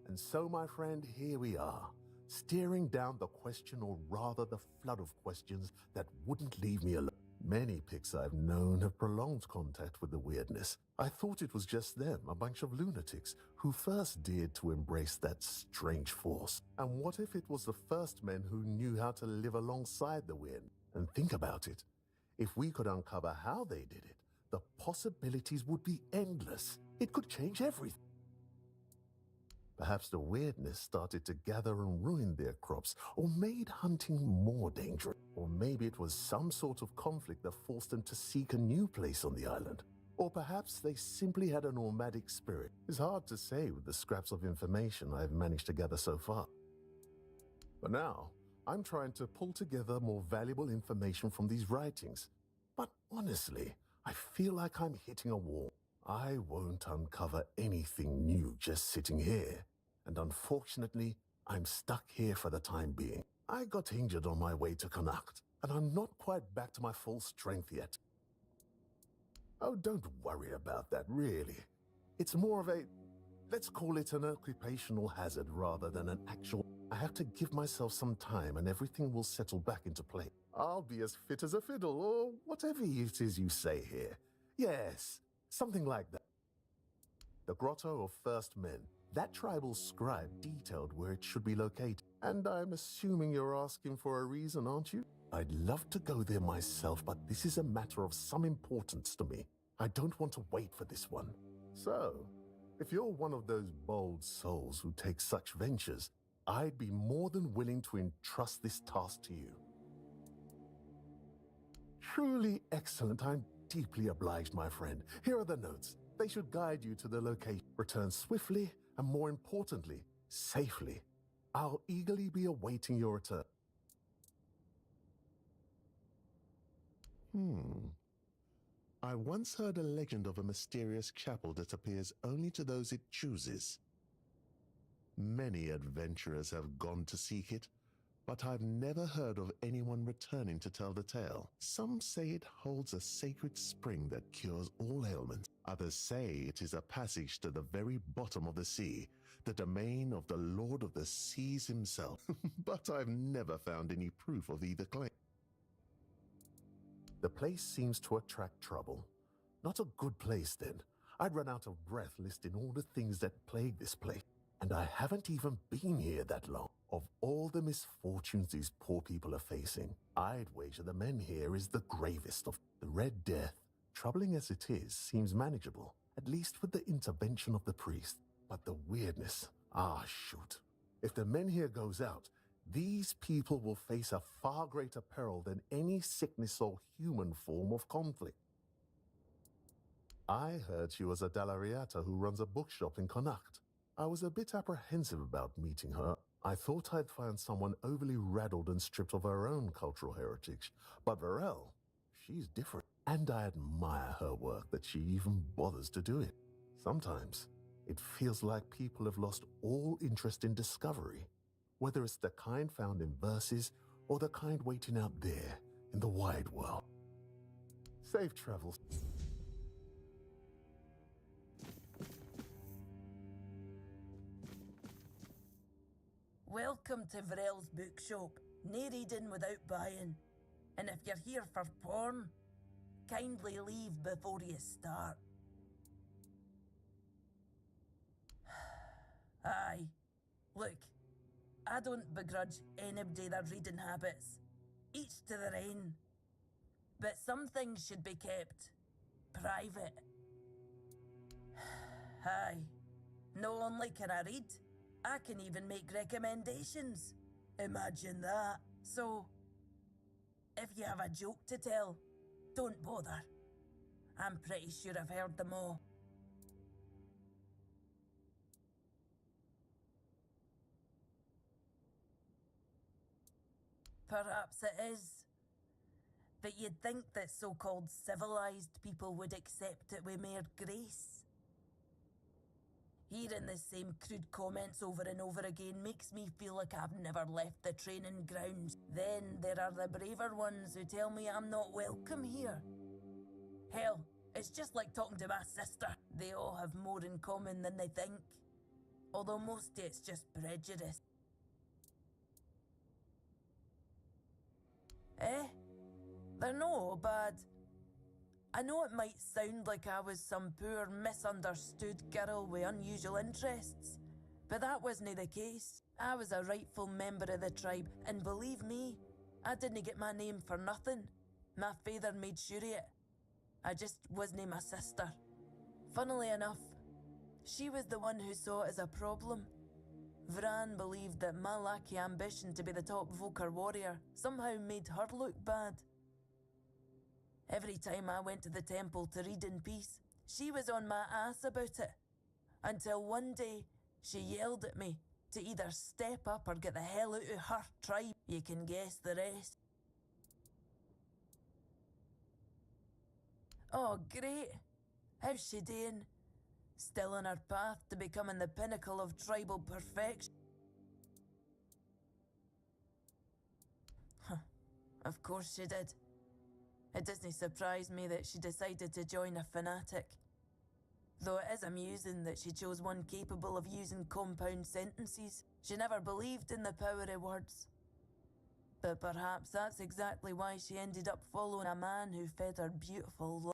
Speaker 10: And so, my friend, here we are, staring down the question, or rather the flood of questions that wouldn't leave me alone. Many Picts I've known have prolonged contact with the weirdness. I thought it was just them, a bunch of lunatics, who first dared to embrace that strange force. And what if it was the first men who knew how to live alongside the weird? And think about it. If we could uncover how they did it, the possibilities would be endless. It could change everything. Perhaps the weirdness started to gather and ruin their crops, or made hunting more dangerous. Or maybe it was some sort of conflict that forced them to seek a new place on the island. Or perhaps they simply had a nomadic spirit. It's hard to say with the scraps of information I've managed to gather so far. But now, I'm trying to pull together more valuable information from these writings. But honestly, I feel like I'm hitting a wall. I won't uncover anything new just sitting here. And unfortunately, I'm stuck here for the time being. I got injured on my way to Connacht, and I'm not quite back to my full strength yet. Oh, don't worry about that, really. It's more of a, let's call it an occupational hazard rather than an actual. I have to give myself some time and everything will settle back into place. I'll be as fit as a fiddle, or whatever it is you say here. Yes, something like that. The Grotto of First Men. That tribal scribe detailed where it should be located. And I'm assuming you're asking for a reason, aren't you? I'd love to go there myself, but this is a matter of some importance to me. I don't want to wait for this one. So, if you're one of those bold souls who take such ventures, I'd be more than willing to entrust this task to you. Truly excellent. I'm deeply obliged, my friend. Here are the notes. They should guide you to the location. Return swiftly, and more importantly, safely. I'll eagerly be awaiting your return. I once heard a legend of a mysterious chapel that appears only to those it chooses. Many adventurers have gone to seek it, but I've never heard of anyone returning to tell the tale. Some say it holds a sacred spring that cures all ailments. Others say it is a passage to the very bottom of the sea, the domain of the Lord of the Seas himself. But I've never found any proof of either claim. The place seems to attract trouble. Not a good place, then. I'd run out of breath listing all the things that plague this place. And I haven't even been here that long. Of all the misfortunes these poor people are facing, I'd wager the men here is the gravest of. The Red Death, troubling as it is, seems manageable, at least with the intervention of the priest. But the weirdness, shoot. If the men here goes out, these people will face a far greater peril than any sickness or human form of conflict. I heard she was a Dalariata who runs a bookshop in Connacht. I was a bit apprehensive about meeting her. I thought I'd find someone overly rattled and stripped of her own cultural heritage. But Varel, she's different. And I admire her work that she even bothers to do it. Sometimes, it feels like people have lost all interest in discovery. Whether it's the kind found in verses or the kind waiting out there in the wide world. Safe travels.
Speaker 11: Welcome to Varel's bookshop. No reading without buying. And if you're here for porn, kindly leave before you start. Aye. Look, I don't begrudge anybody their reading habits. Each to their own. But some things should be kept private. Aye. Not only can I read, I can even make recommendations. Imagine that. So, if you have a joke to tell, don't bother. I'm pretty sure I've heard them all. Perhaps it is. But you'd think that so-called civilized people would accept it with mere grace. Hearing the same crude comments over and over again makes me feel like I've never left the training ground. Then there are the braver ones who tell me I'm not welcome here. Hell, it's just like talking to my sister. They all have more in common than they think. Although mostly it's just prejudice. Eh? They're not all bad. I know it might sound like I was some poor, misunderstood girl with unusual interests, but that wasn't the case. I was a rightful member of the tribe, and believe me, I didn't get my name for nothing. My father made sure of it. I just wasn't my sister. Funnily enough, she was the one who saw it as a problem. Vran believed that my lack of ambition to be the top Volker warrior somehow made her look bad. Every time I went to the temple to read in peace, she was on my ass about it. Until one day, she yelled at me to either step up or get the hell out of her tribe. You can guess the rest. Oh, great. How's she doing? Still on her path to becoming the pinnacle of tribal perfection? Huh. Of course she did. It doesn't surprise me that she decided to join a fanatic. Though it is amusing that she chose one capable of using compound sentences. She never believed in the power of words. But perhaps that's exactly why she ended up following a man who fed her beautiful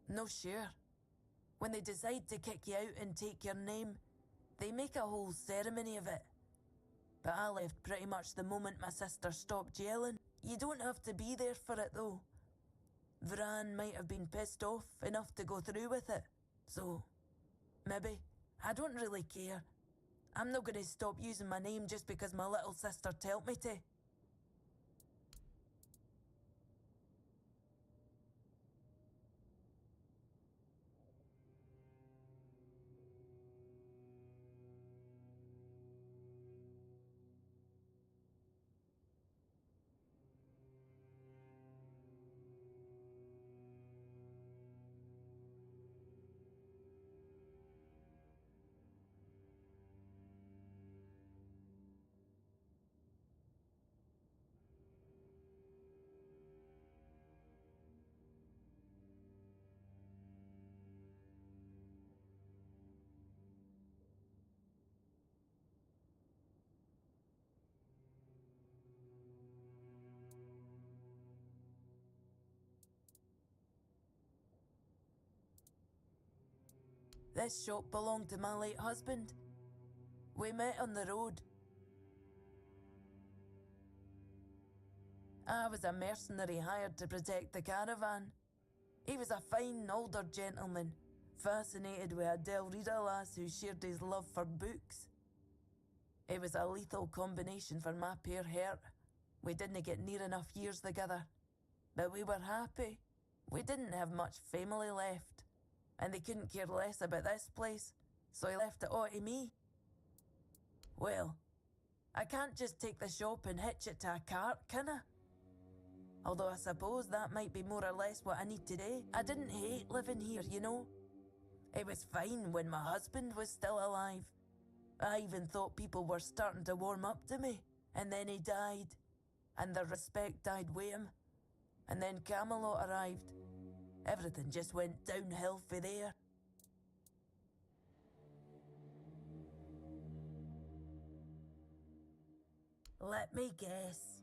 Speaker 11: no sure. When they decide to kick you out and take your name, they make a whole ceremony of it. But I left pretty much the moment my sister stopped yelling. You don't have to be there for it though. Vran might have been pissed off enough to go through with it. So, maybe. I don't really care. I'm not gonna stop using my name just because my little sister told me to. This shop belonged to my late husband. We met on the road. I was a mercenary hired to protect the caravan. He was a fine older gentleman, fascinated with a Del Rita lass who shared his love for books. It was a lethal combination for my poor heart. We didn't get near enough years together. But we were happy. We didn't have much family left. And they couldn't care less about this place, so he left it all to me. Well, I can't just take the shop and hitch it to a cart, can I? Although I suppose that might be more or less what I need today. I didn't hate living here, you know. It was fine when my husband was still alive. I even thought people were starting to warm up to me. And then he died. And the respect died with him. And then Camelot arrived. Everything just went downhill for there. Let me guess.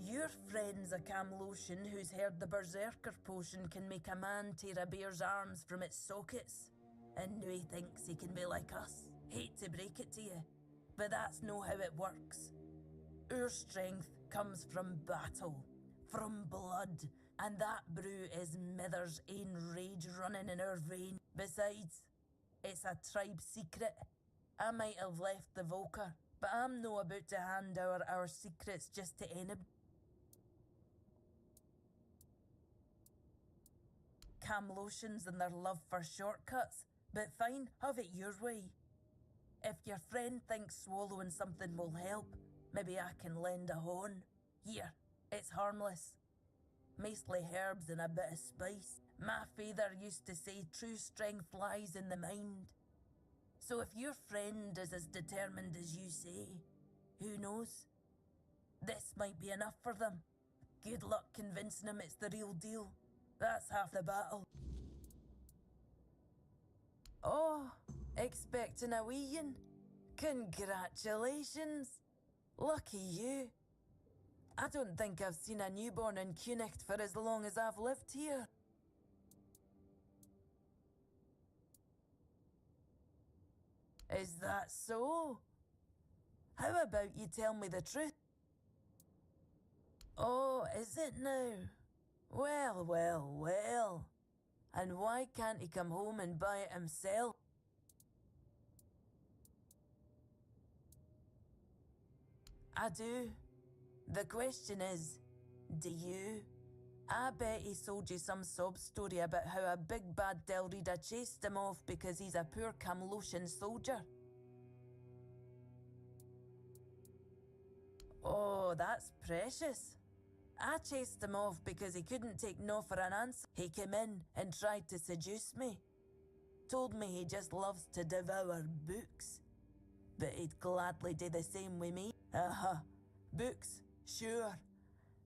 Speaker 11: Your friend's a Camlosian who's heard the Berserker potion can make a man tear a bear's arms from its sockets. And now he thinks he can be like us. Hate to break it to you, but that's no how it works. Our strength comes from battle, from blood, and that brew is Mither's ain rage running in our vein. Besides, it's a tribe secret. I might have left the Volker, but I'm no about to hand our secrets just to anybody. Camlotians and their love for shortcuts, but fine, have it your way. If your friend thinks swallowing something will help, maybe I can lend a horn. Here, it's harmless. Mostly herbs and a bit of spice. My father used to say true strength lies in the mind. So if your friend is as determined as you say, who knows? This might be enough for them. Good luck convincing them it's the real deal. That's half the battle. Oh, expecting a weein'? Congratulations. Lucky you. I don't think I've seen a newborn in Cunicht for as long as I've lived here. Is that so? How about you tell me the truth? Oh, is it now? Well, well, well. And why can't he come home and buy it himself? I do. The question is, do you? I bet he sold you some sob story about how a big bad Delrida chased him off because he's a poor Camlotian soldier. Oh, that's precious. I chased him off because he couldn't take no for an answer. He came in and tried to seduce me. Told me he just loves to devour books. But he'd gladly do the same with me. Books, sure.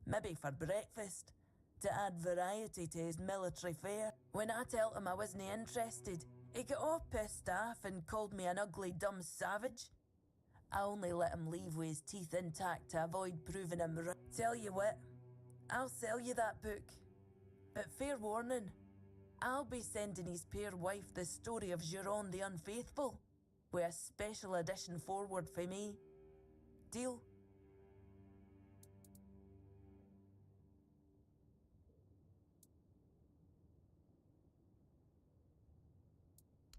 Speaker 11: Maybe for breakfast, to add variety to his military fare. When I told him I wasn't interested, he got all pissed off and called me an ugly dumb savage. I only let him leave with his teeth intact to avoid proving him right. Tell you what, I'll sell you that book. But fair warning, I'll be sending his poor wife the story of Giron the Unfaithful, with a special edition forward for me. Deal?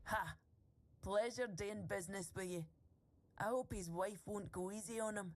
Speaker 11: Ha! Pleasure doing business with you. I hope his wife won't go easy on him.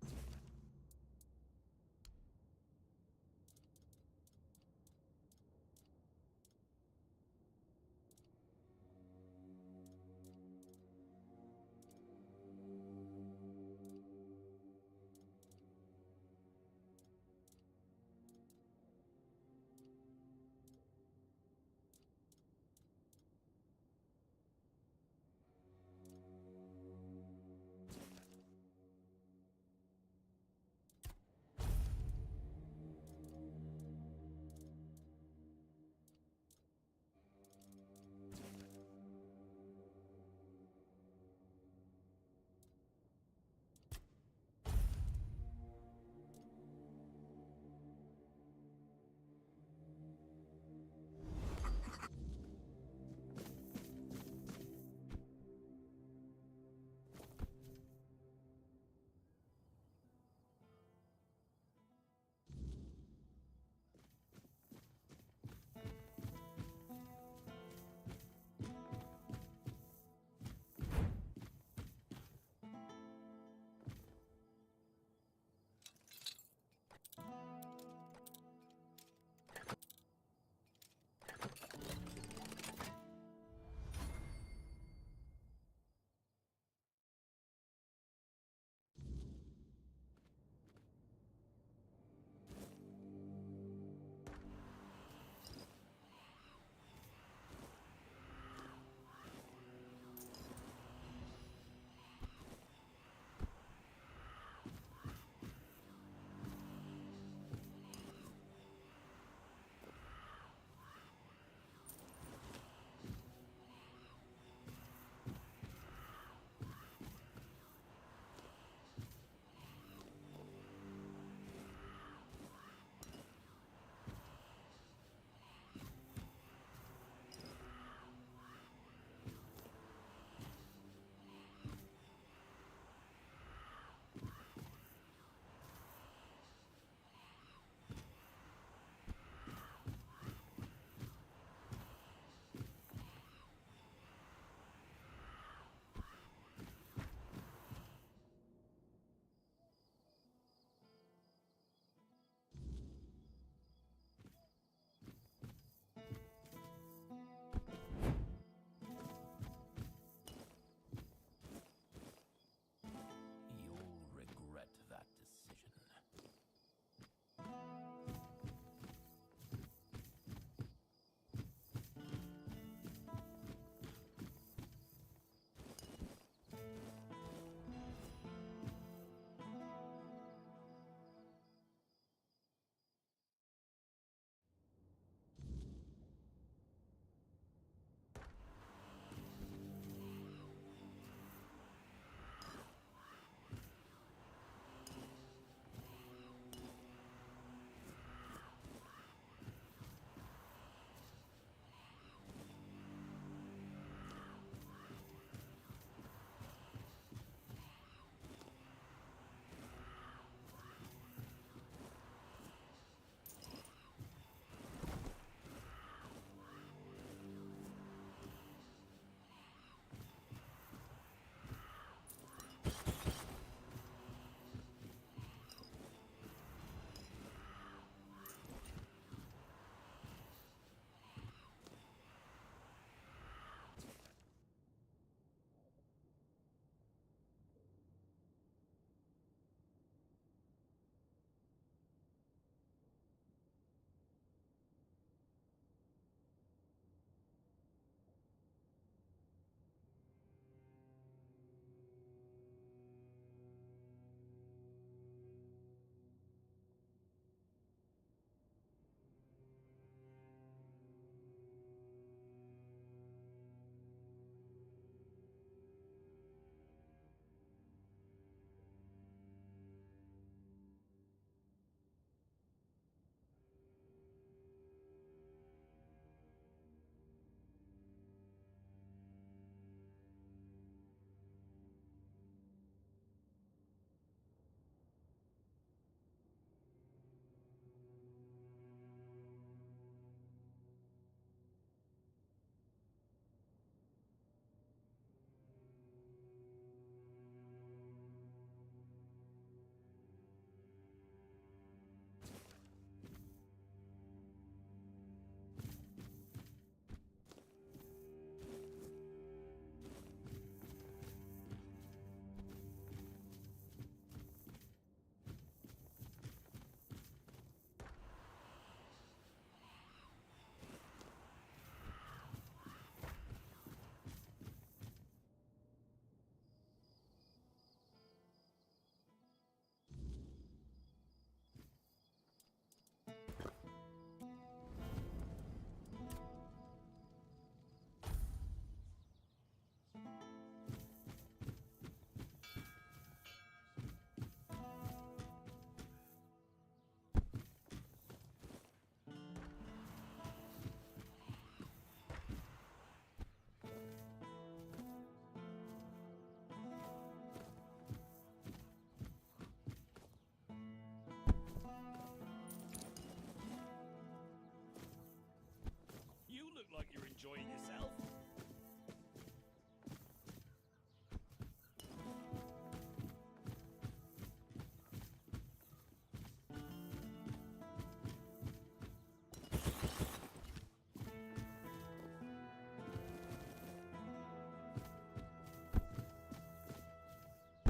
Speaker 1: enjoying yourself?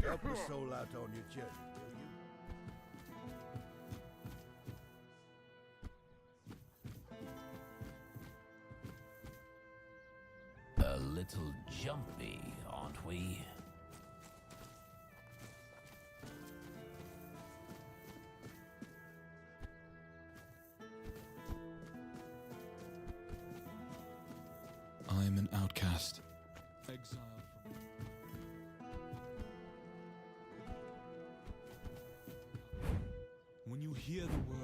Speaker 9: Help a soul out on your journey, will you?
Speaker 3: A little jumpy, aren't we?
Speaker 12: I'm an outcast. Exiled from... When you hear the word...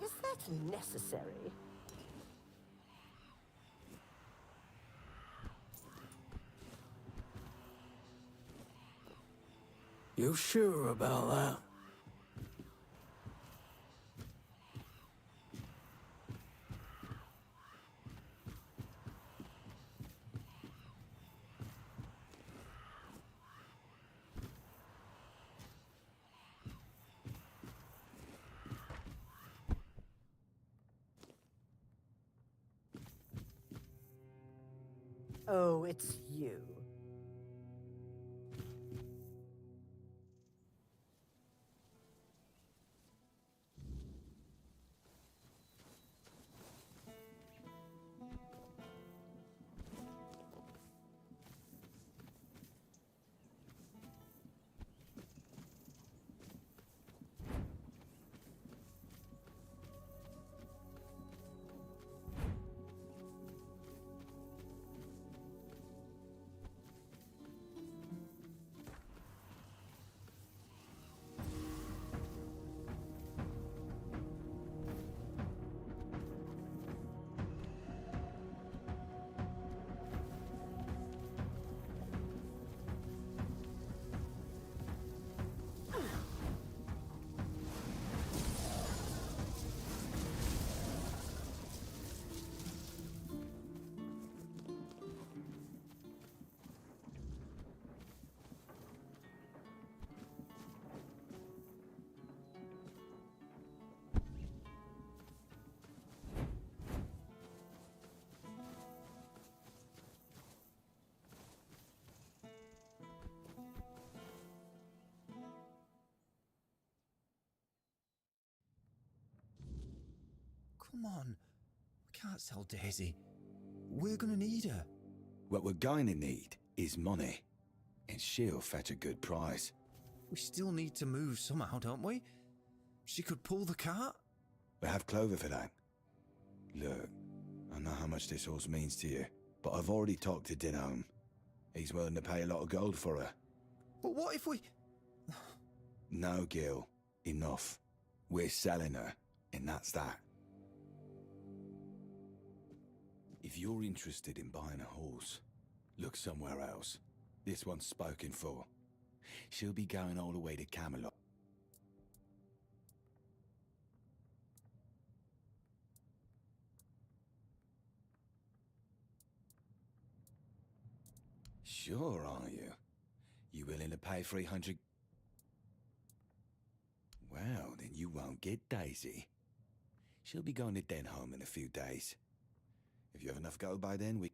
Speaker 13: Is that necessary?
Speaker 14: You sure about that?
Speaker 13: Oh, it's you.
Speaker 15: Come on. We can't sell Daisy. We're gonna need her.
Speaker 16: What we're going to need is money. And she'll fetch a good price.
Speaker 15: We still need to move somehow, don't we? She could pull the cart.
Speaker 16: We have Clover for that. Look, I know how much this horse means to you, but I've already talked to Dinholm. He's willing to pay a lot of gold for her.
Speaker 15: But what if we...
Speaker 16: No, Gil. Enough. We're selling her, and that's that. If you're interested in buying a horse, Look somewhere else. This one's spoken for. She'll be going all the way to Camelot. Sure, are you? You willing to pay 300? Well, then you won't get Daisy. She'll be going to Denholm in a few days. If you have enough gold by then, we...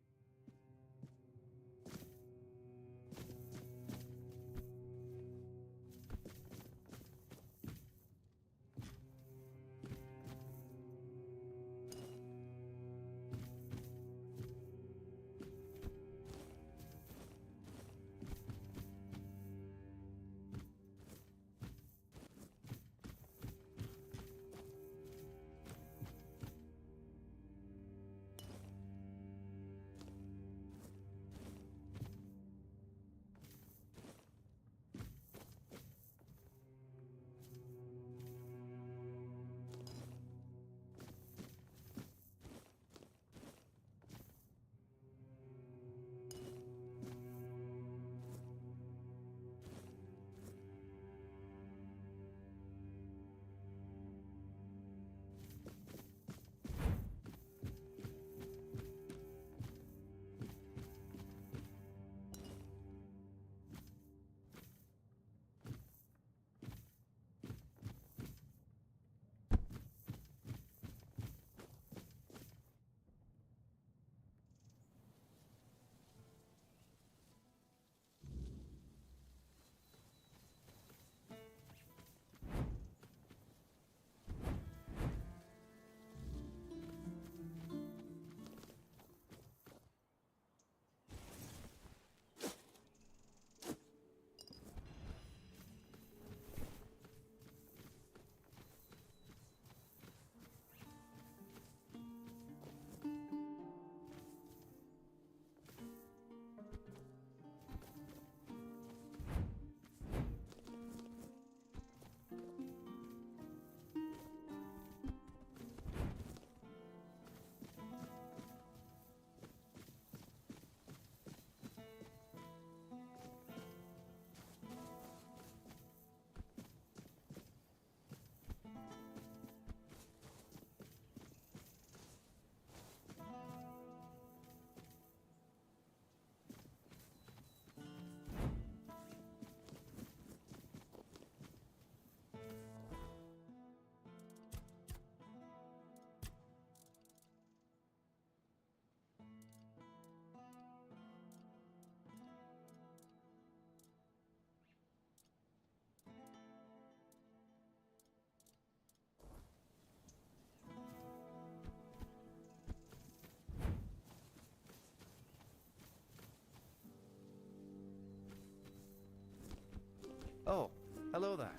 Speaker 15: Oh, hello there.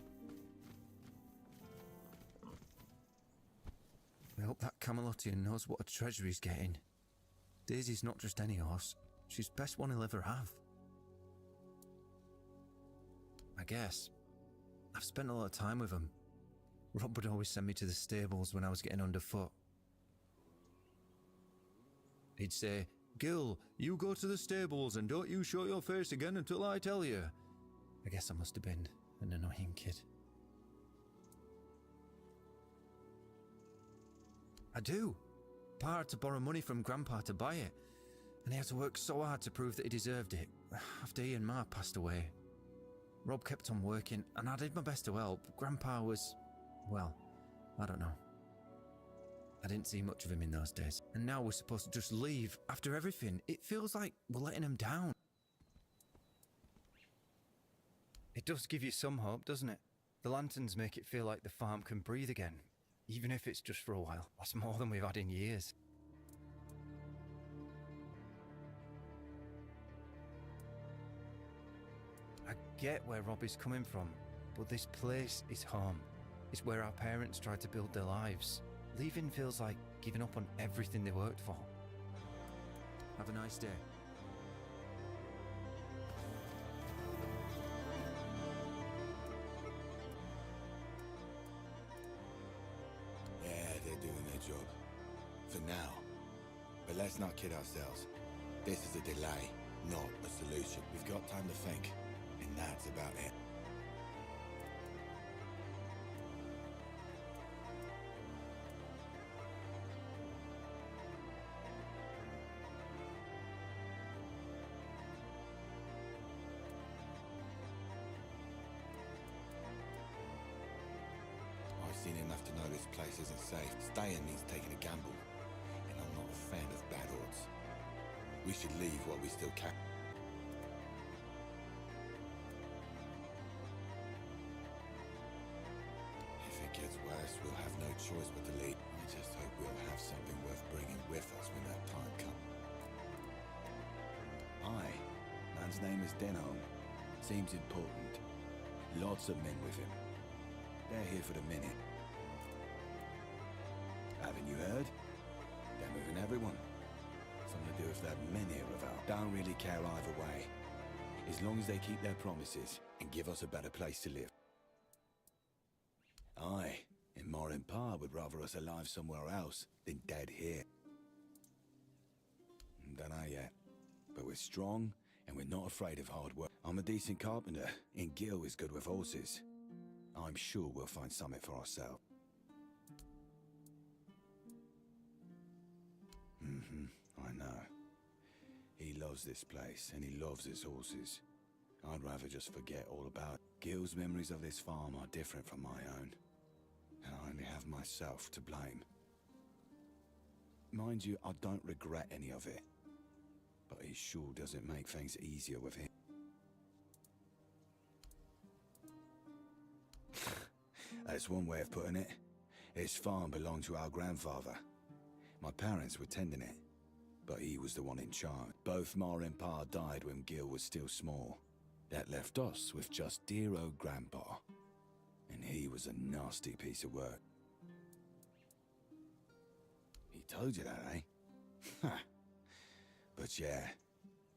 Speaker 15: I hope that Camelotian knows what a treasure he's getting. Daisy's not just any horse. She's the best one he'll ever have. I guess. I've spent a lot of time with him. Rob would always send me to the stables when I was getting underfoot. He'd say, "Gil, you go to the stables and don't you show your face again until I tell you." I guess I must have been an annoying kid. I do. Pa had to borrow money from Grandpa to buy it, and he had to work so hard to prove that he deserved it after he and Ma passed away. Rob kept on working, and I did my best to help. Grandpa was, well, I don't know. I didn't see much of him in those days, and now we're supposed to just leave after everything. It feels like we're letting him down. It does give you some hope, doesn't it? The lanterns make it feel like the farm can breathe again, even if it's just for a while. That's more than we've had in years. I get where Rob is coming from, but this place is home. It's where our parents tried to build their lives. Leaving feels like giving up on everything they worked for. Have a nice day.
Speaker 16: Yeah, they're doing their job. For now. But let's not kid ourselves. This is a delay. not a solution. We've got time to think, and that's about it. I've seen enough to know this place isn't safe. Staying means taking a gamble, and I'm not a fan of bad odds. We should leave while we still can. If it gets worse, we'll have no choice but to leave. I just hope we'll have something worth bringing with us when that time comes. Aye, man's name is Denholm. Seems important. Lots of men with him. They're here for the minute. Haven't you heard? They're moving everyone. Something to do with that many are about. Don't really care either way. As long as they keep their promises and give us a better place to live. Aye, and Morin Pa would rather us alive somewhere else than dead here. Dunno yet, but we're strong and we're not afraid of hard work. I'm a decent carpenter, and Gil is good with horses. I'm sure we'll find something for ourselves. I know. He loves this place, and he loves his horses. I'd rather just forget all about it. Gil's memories of this farm are different from my own, and I only have myself to blame. Mind you, I don't regret any of it, but he sure doesn't make things easier with him. That's one way of putting it. His farm belonged to our grandfather. My parents were tending it, but he was the one in charge. Both Ma and Pa died when Gil was still small. That left us with just dear old Grandpa. And he was a nasty piece of work. He told you that, eh? But yeah,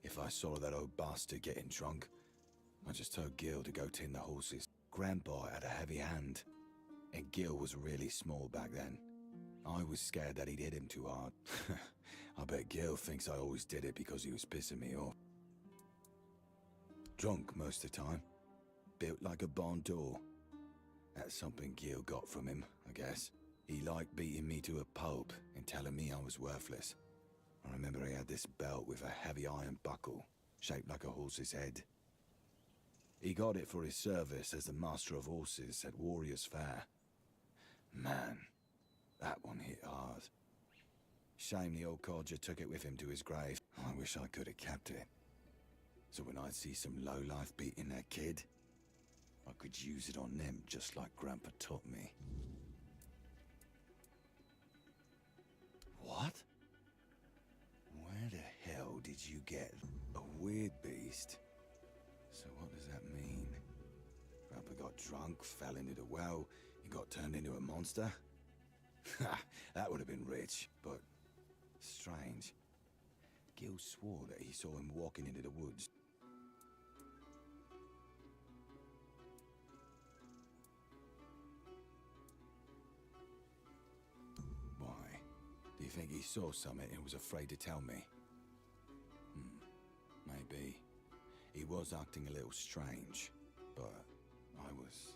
Speaker 16: if I saw that old bastard getting drunk, I just told Gil to go tend the horses. Grandpa had a heavy hand, and Gil was really small back then. I was scared that he'd hit him too hard. I bet Gil thinks I always did it because he was pissing me off. Drunk most of the time. Built like a barn door. That's something Gil got from him, I guess. He liked beating me to a pulp and telling me I was worthless. I remember he had this belt with a heavy iron buckle, shaped like a horse's head. He got it for his service as the master of horses at Warriors' Fair. Man, that one hit hard. Shame the old codger took it with him to his grave. I wish I could have kept it. So when I'd see some lowlife beating their kid, I could use it on them just like Grandpa taught me. What? Where the hell did you get a weird beast? So what does that mean? Grandpa got drunk, fell into the well, and got turned into a monster? Ha! That would have been rich, but strange. Gil swore that he saw him walking into the woods. Why? Do you think he saw something and was afraid to tell me? Maybe. He was acting a little strange, but I was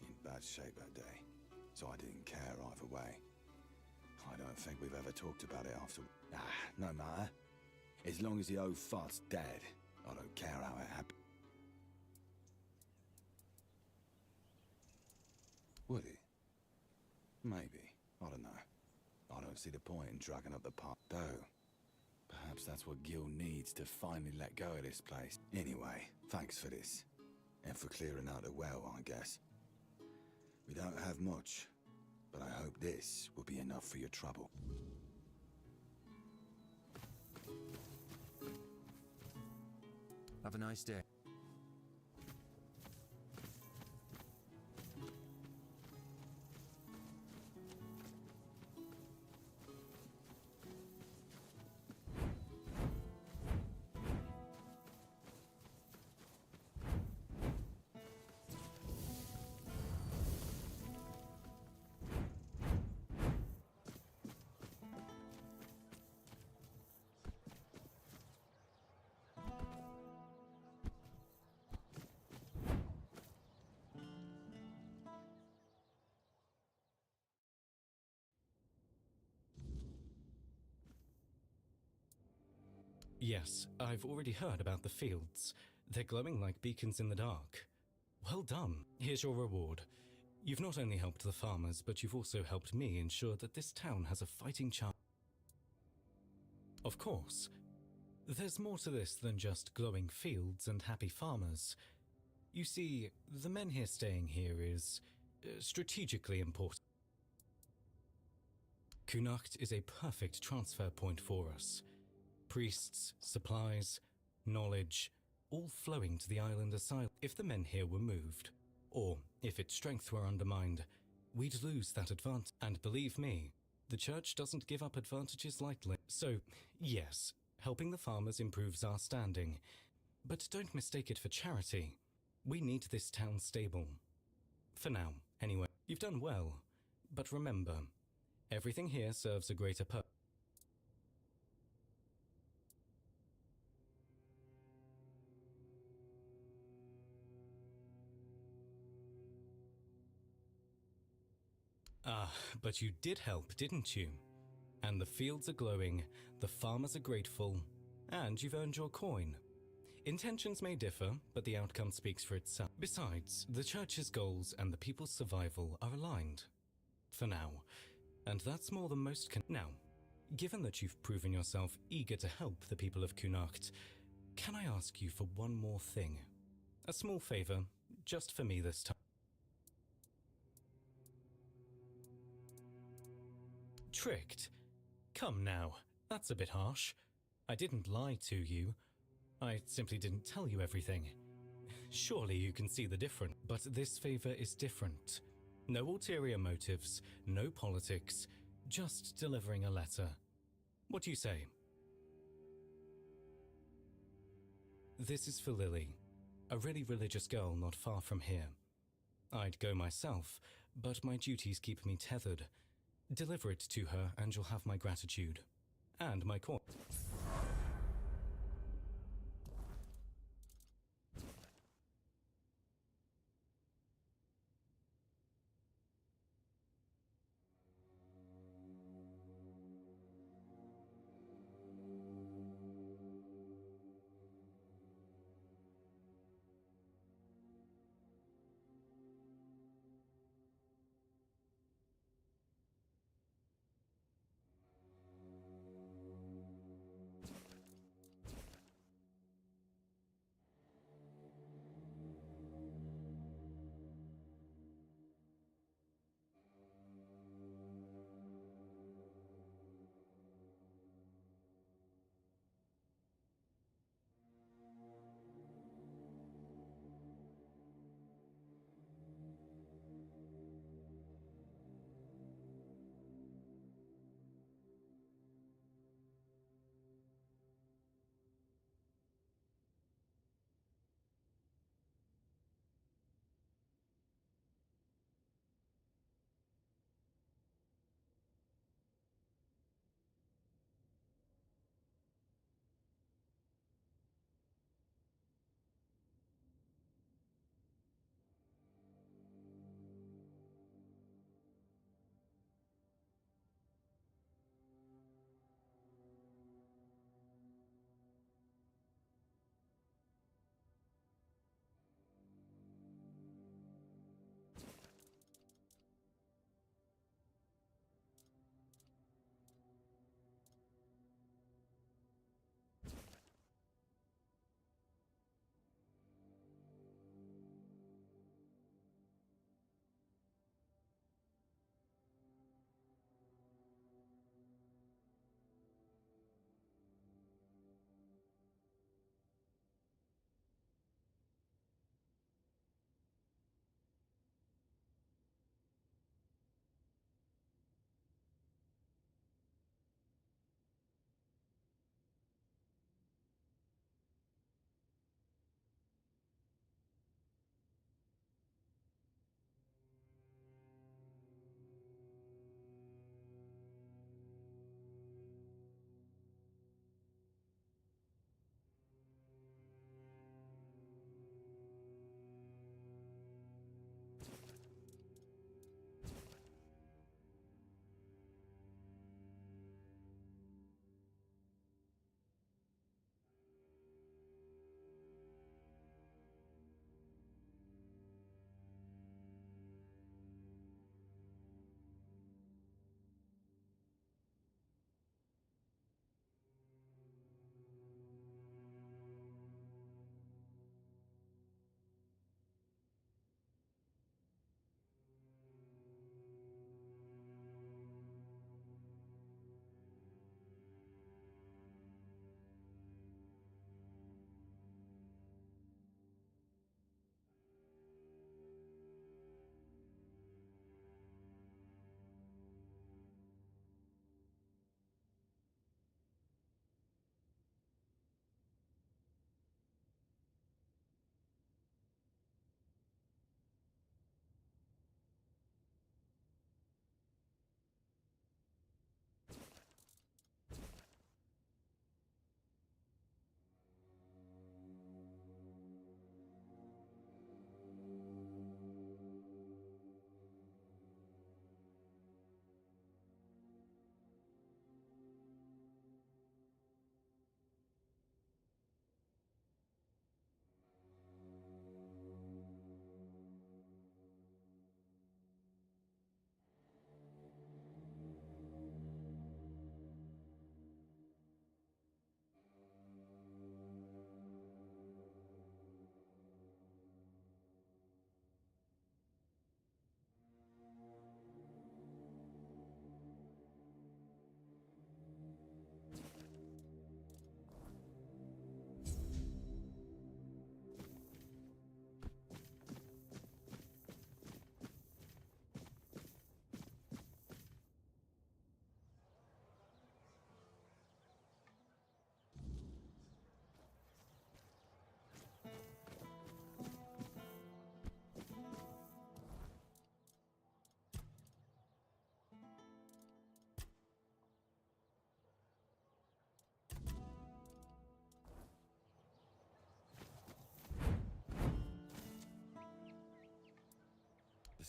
Speaker 16: in bad shape that day, so I didn't care either way. I don't think we've ever talked about it after. No matter. As long as the old fart's dead, I don't care how it happened. Would it? Maybe. I don't know. I don't see the point in dragging up the part, though. Perhaps that's what Gil needs to finally let go of this place. Anyway, thanks for this. And for clearing out the well, I guess. We don't have much, but I hope this will be enough for your trouble.
Speaker 15: Have a nice day.
Speaker 17: Yes, I've already heard about the fields. They're glowing like beacons in the dark. Well done. Here's your reward. You've not only helped the farmers, but you've also helped me ensure that this town has a fighting chance. Of course. There's more to this than just glowing fields and happy farmers. You see, the men here staying here is strategically important. Kunacht is a perfect transfer point for us. Priests, supplies, knowledge, all flowing to the island asylum. If the men here were moved, or if its strength were undermined, we'd lose that advantage. And believe me, the church doesn't give up advantages lightly. So, yes, helping the farmers improves our standing. But don't mistake it for charity. We need this town stable. For now, anyway. You've done well. But remember, everything here serves a greater purpose. Ah, but you did help, didn't you? And the fields are glowing, the farmers are grateful, and you've earned your coin. Intentions may differ, but the outcome speaks for itself. Besides, the church's goals and the people's survival are aligned. For now. And that's more than most can. Now, given that you've proven yourself eager to help the people of Kunacht, can I ask you for one more thing? A small favor, just for me this time. Tricked? Come now, that's a bit harsh. I didn't lie to you. I simply didn't tell you everything. Surely you can see the difference. But this favor is different. No ulterior motives, no politics, just delivering a letter. What do you say? This is for Lily, a really religious girl not far from here. I'd go myself, but my duties keep me tethered. Deliver it to her and you'll have my gratitude. And my coin.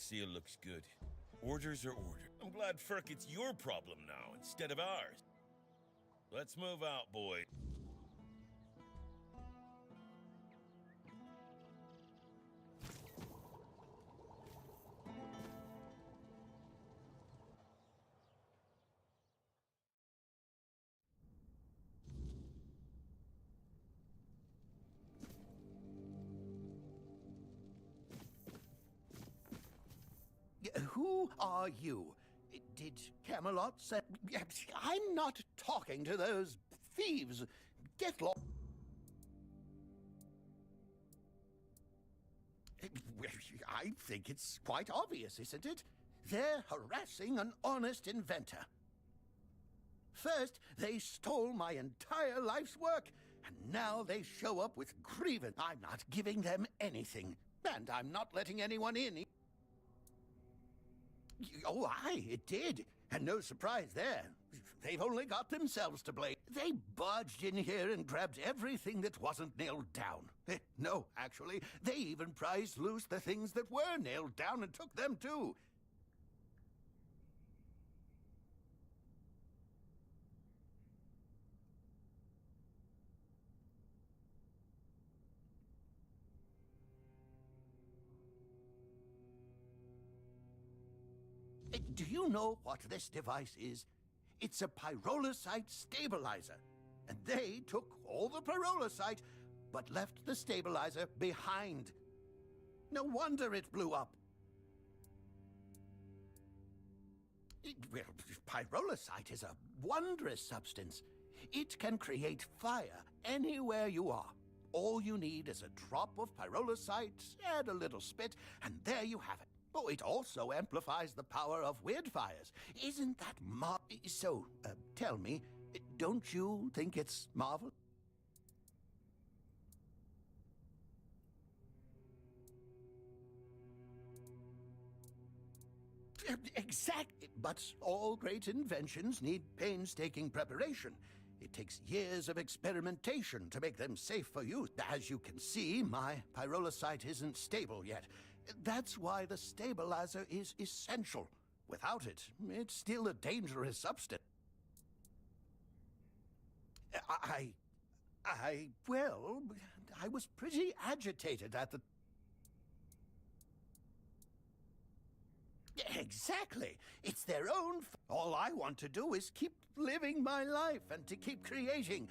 Speaker 5: seal looks good. Orders are orders. I'm glad, Ferk, it's your problem now instead of ours. Let's move out, boy.
Speaker 9: Who are you? Did Camelot say... I'm not talking to those thieves. Get lost. I think it's quite obvious, isn't it? They're harassing an honest inventor. First, they stole my entire life's work, and now they show up with grievance. I'm not giving them anything, and I'm not letting anyone in. Oh, aye, it did. And no surprise there. They've only got themselves to blame. They barged in here and grabbed everything that wasn't nailed down. No, actually, they even prized loose the things that were nailed down and took them too. Do you know what this device is? It's a pyrolusite stabilizer. And they took all the pyrolusite, but left the stabilizer behind. No wonder it blew up. Well, pyrolusite is a wondrous substance. It can create fire anywhere you are. All you need is a drop of pyrolusite, add a little spit, and there you have it. Oh, it also amplifies the power of wildfires. Isn't that So, tell me, don't you think it's marvelous? Exactly. But all great inventions need painstaking preparation. It takes years of experimentation to make them safe for use. As you can see, my pyrolusite isn't stable yet. That's why the stabilizer is essential. Without it, it's still a dangerous substance. Well, I was pretty agitated at the... Exactly. It's their own... All I want to do is keep living my life and to keep creating.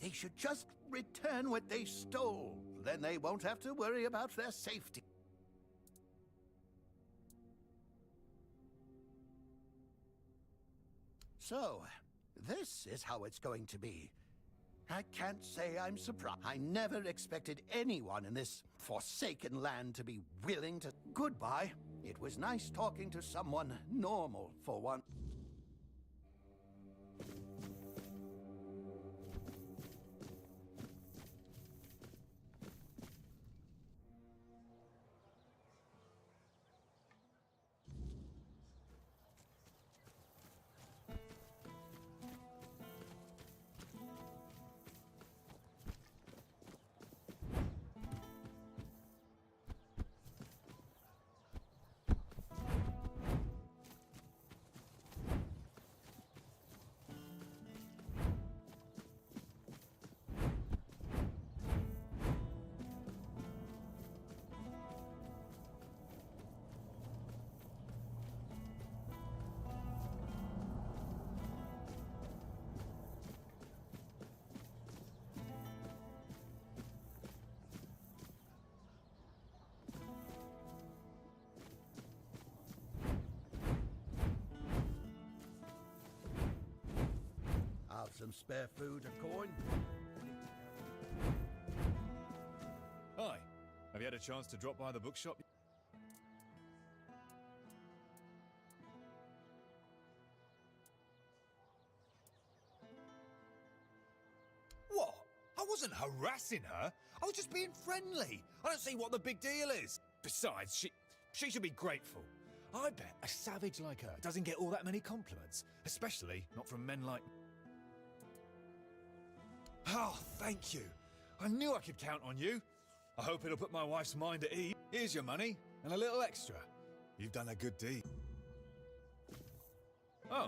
Speaker 9: They should just return what they stole. Then they won't have to worry about their safety. So, this is how it's going to be. I can't say I'm surprised. I never expected anyone in this forsaken land to be willing to... Goodbye. It was nice talking to someone normal for once. Some spare food, a coin.
Speaker 6: Hi. Have you had a chance to drop by the bookshop?
Speaker 18: What? I wasn't harassing her. I was just being friendly. I don't see what the big deal is. Besides, she should be grateful. I bet a savage like her doesn't get all that many compliments, especially not from men like... Oh, thank you. I knew I could count on you. I hope it'll put my wife's mind at ease. Here's your money, and a little extra.
Speaker 6: You've done a good deed. Oh.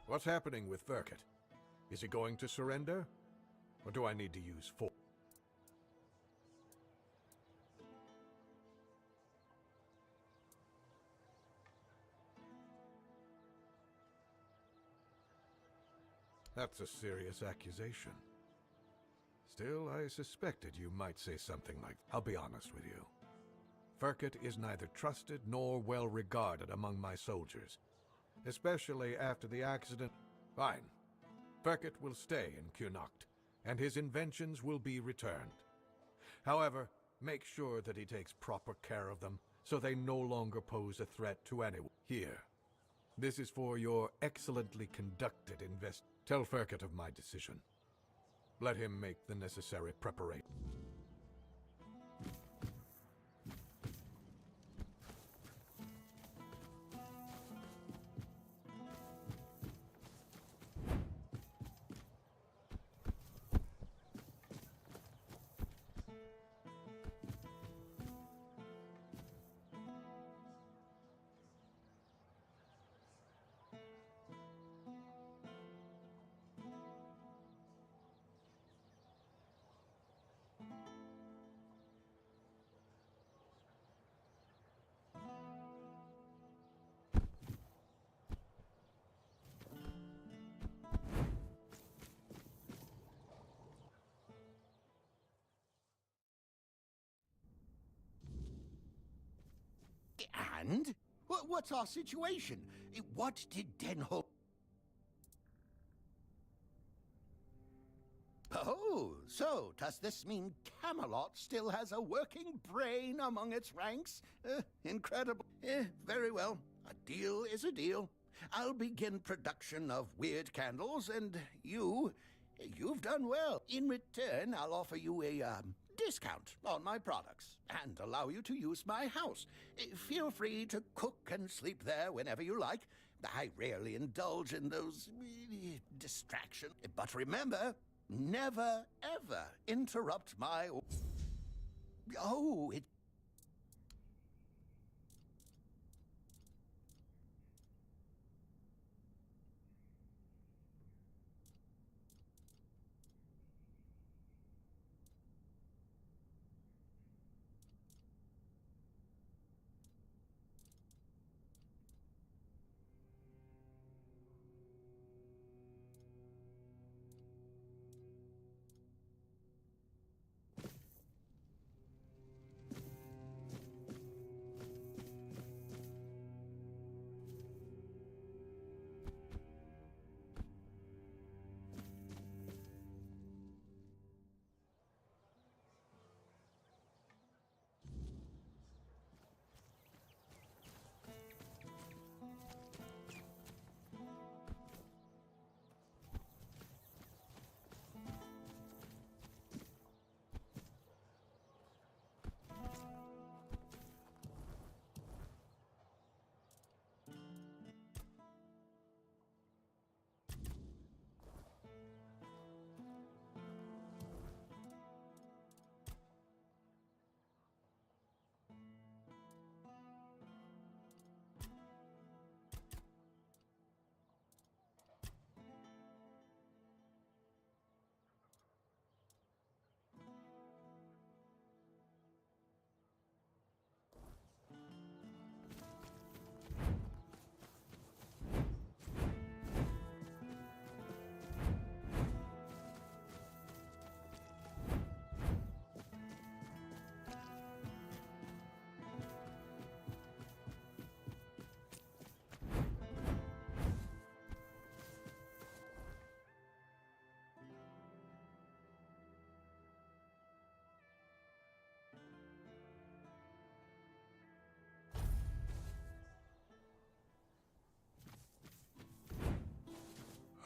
Speaker 7: What's happening with Verkut? Is he going to surrender? Or do I need to use force? That's a serious accusation. Still, I suspected you might say something like, I'll be honest with you. Verkut is neither trusted nor well regarded among my soldiers, especially after the accident. Fine. Verkut will stay in Kunokt, and his inventions will be returned. However, make sure that he takes proper care of them, so they no longer pose a threat to anyone. Here. This is for your excellently conducted invest. Tell Verkut of my decision. Let him make the necessary preparation.
Speaker 9: And? What's our situation? What did Denholm... Oh, so does this mean Camelot still has a working brain among its ranks? Incredible. Very well. A deal is a deal. I'll begin production of weird candles, and you've done well. In return, I'll offer you a, discount on my products and allow you to use my house. Feel free to cook and sleep there whenever you like. I rarely indulge in those distractions. But remember, never, ever interrupt my... Oh, it...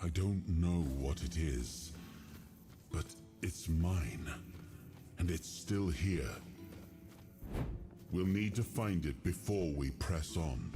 Speaker 19: I don't know what it is, but it's mine, and it's still here, We'll need to find it before we press on.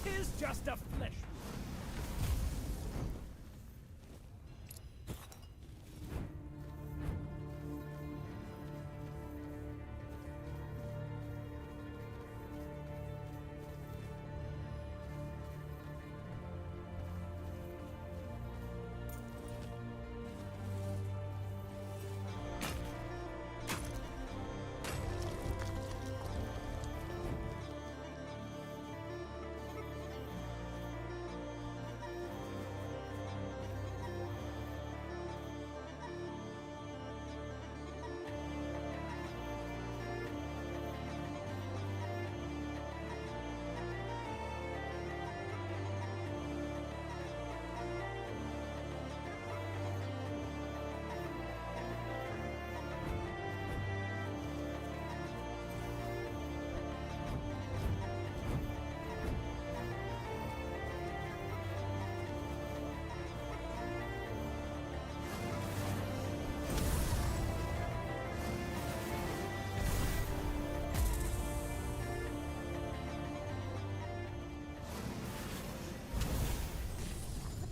Speaker 20: Tis just a flesh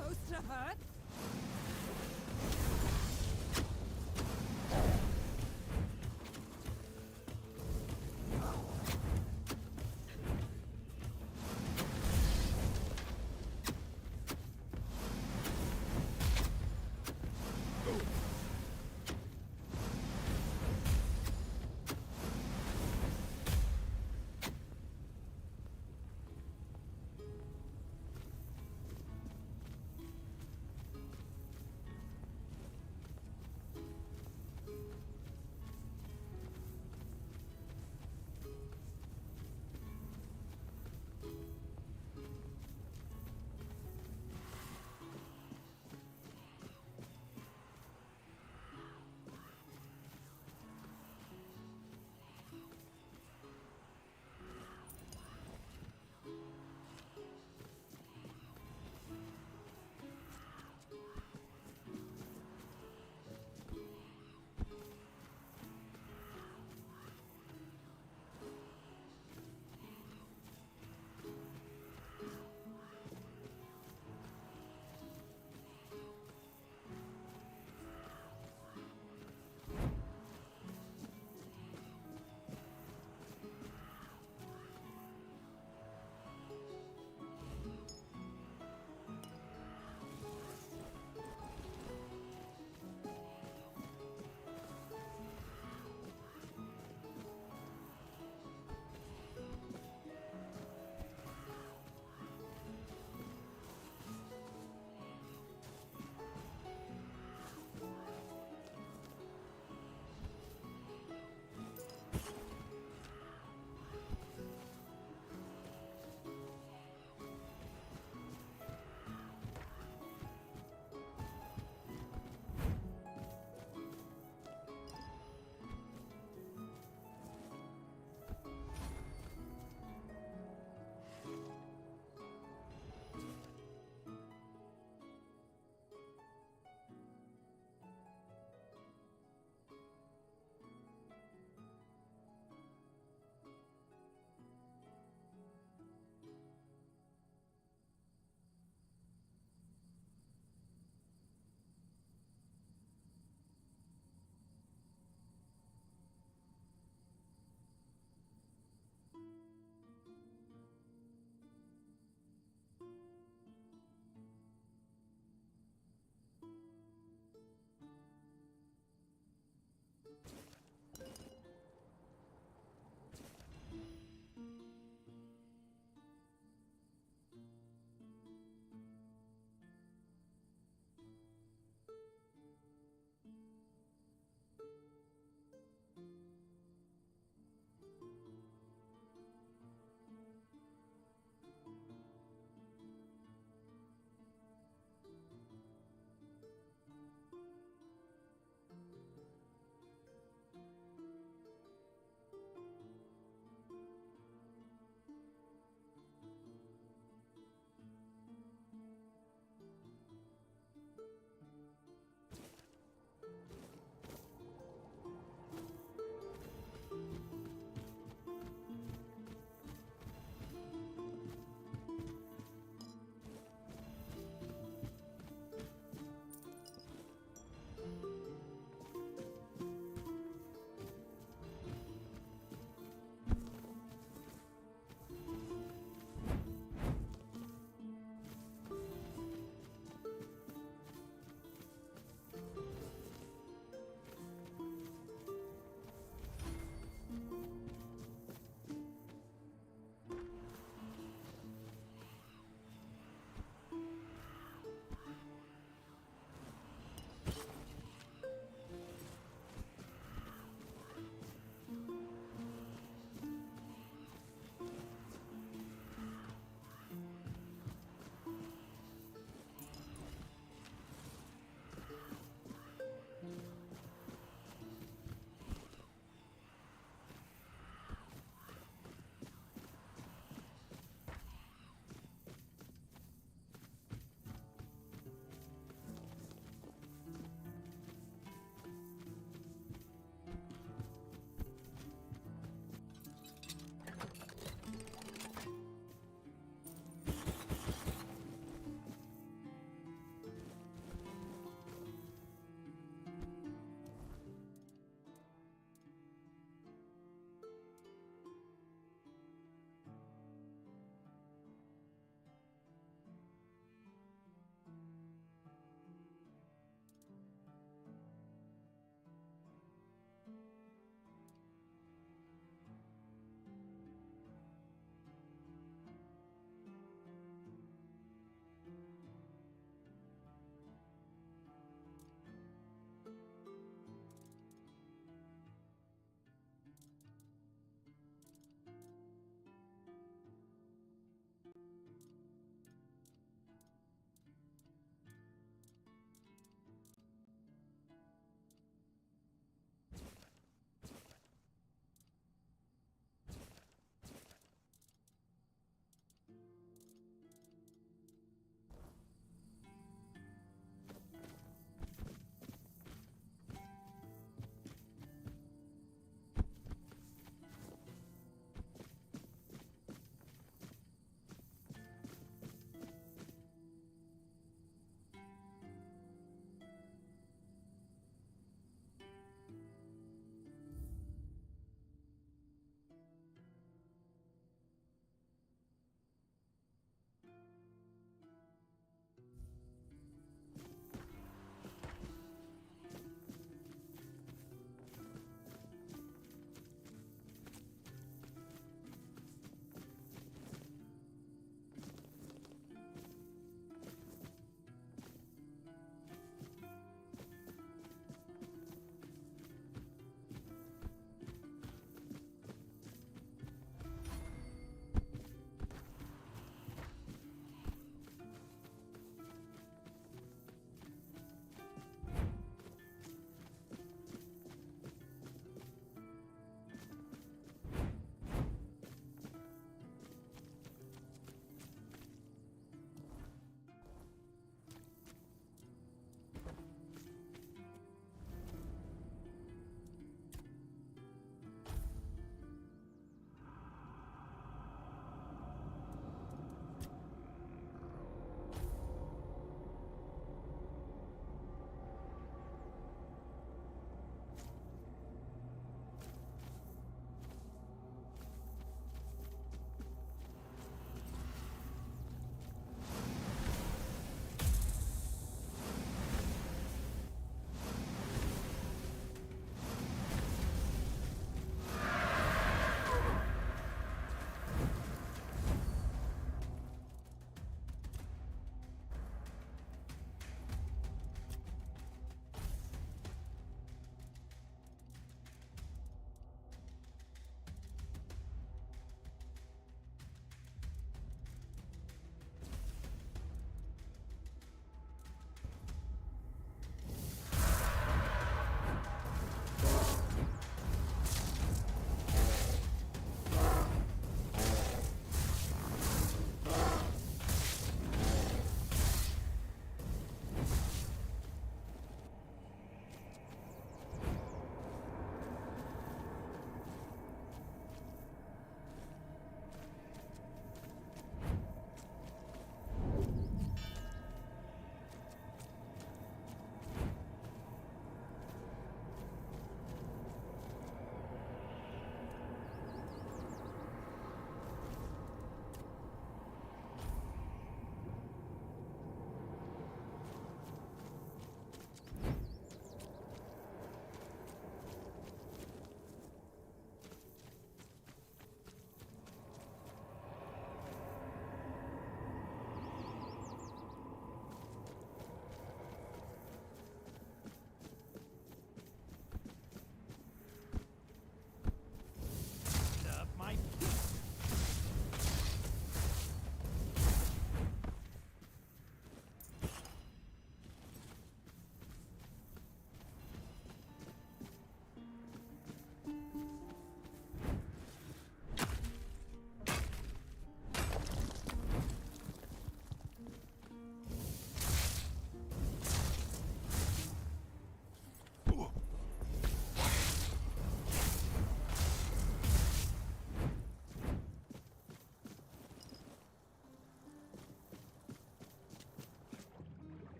Speaker 20: supposed to hurt?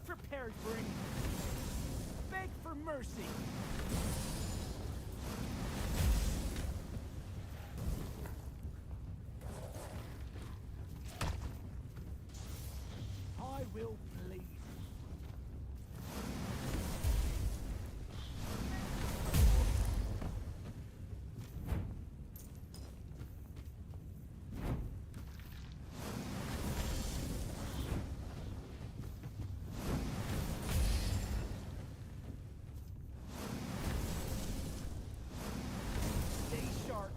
Speaker 20: prepared for anything. Beg for mercy. I will bleed. Stay sharp.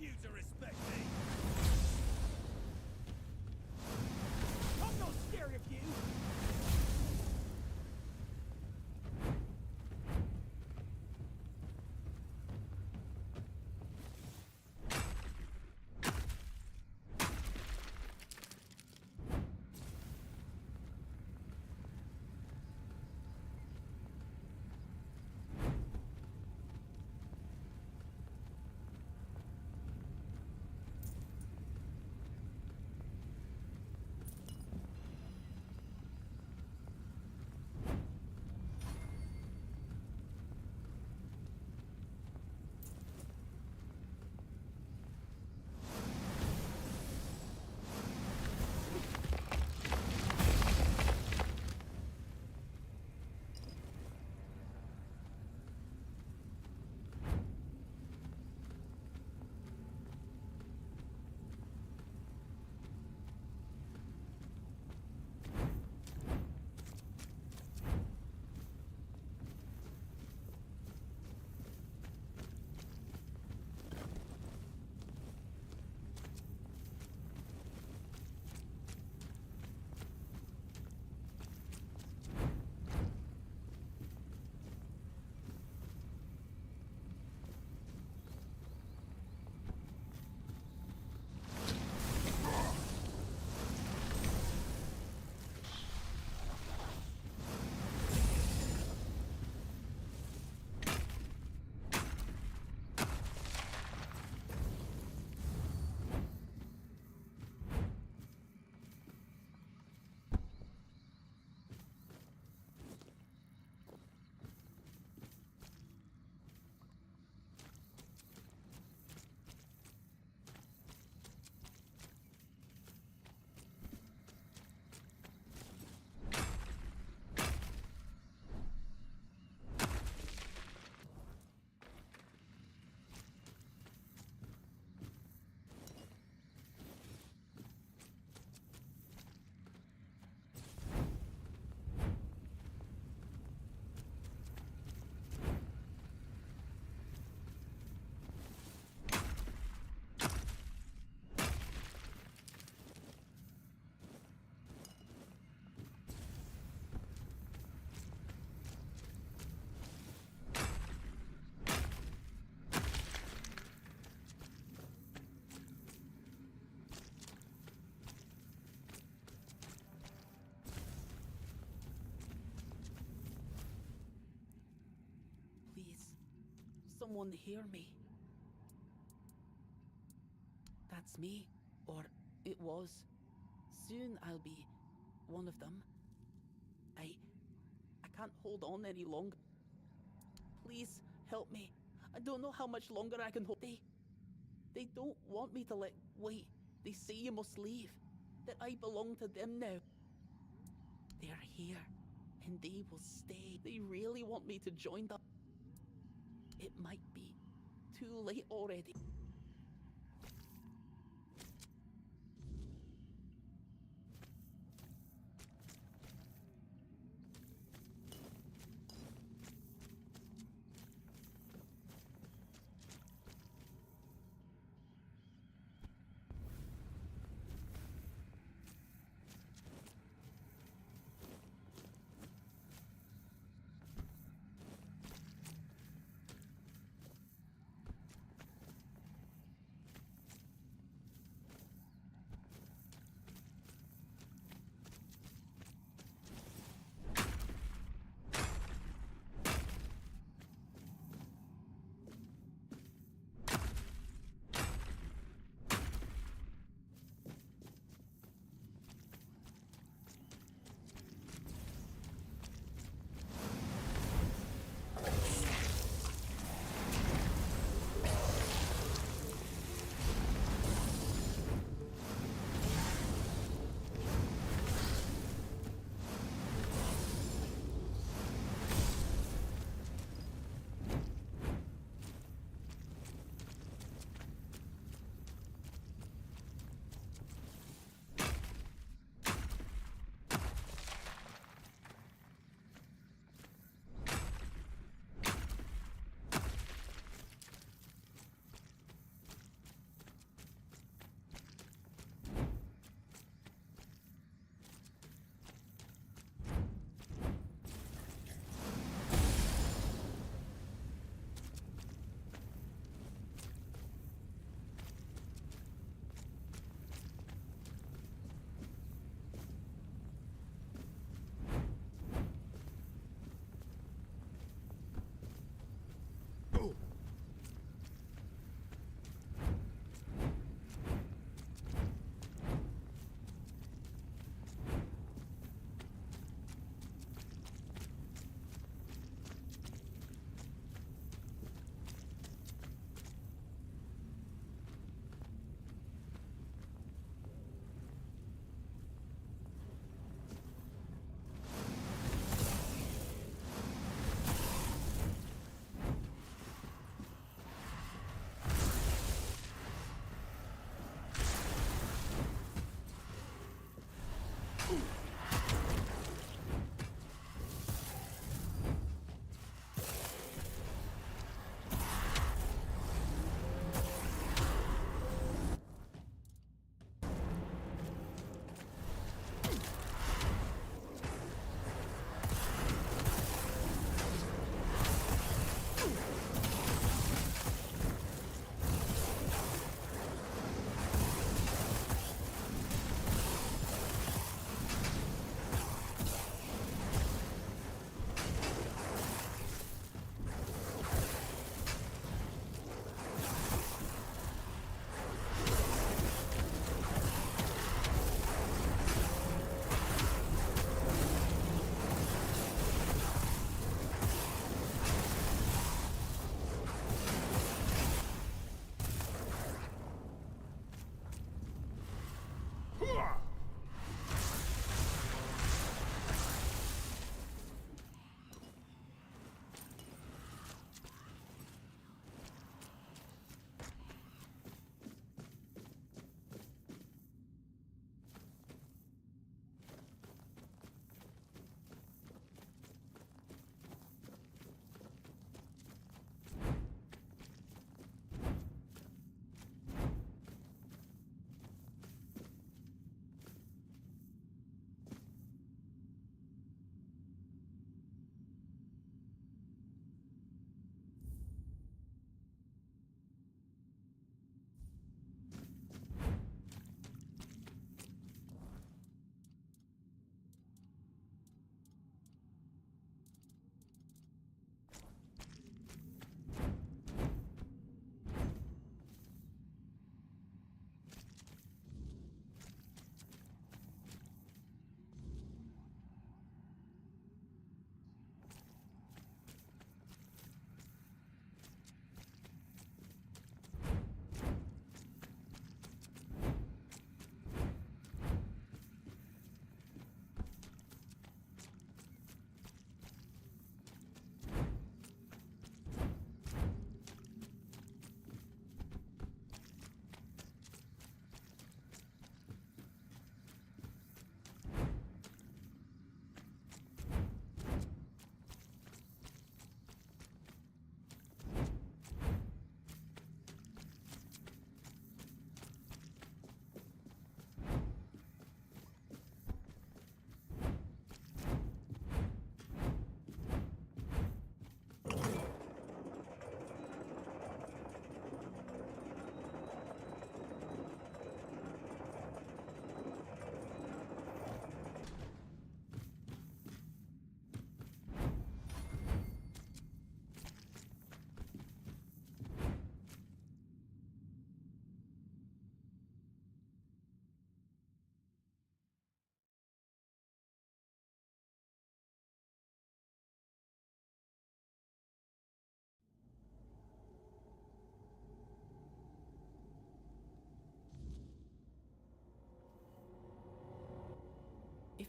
Speaker 1: You to respect me.
Speaker 20: I'm not scared of you.
Speaker 21: someone hear me? That's me. Or it was. Soon I'll be one of them. I can't hold on any longer. Please help me. I don't know how much longer I can hold. They don't want me to wait. They say you must leave. That I belong to them now. They're here, and they will stay. They really want me to join them. It might be too late already.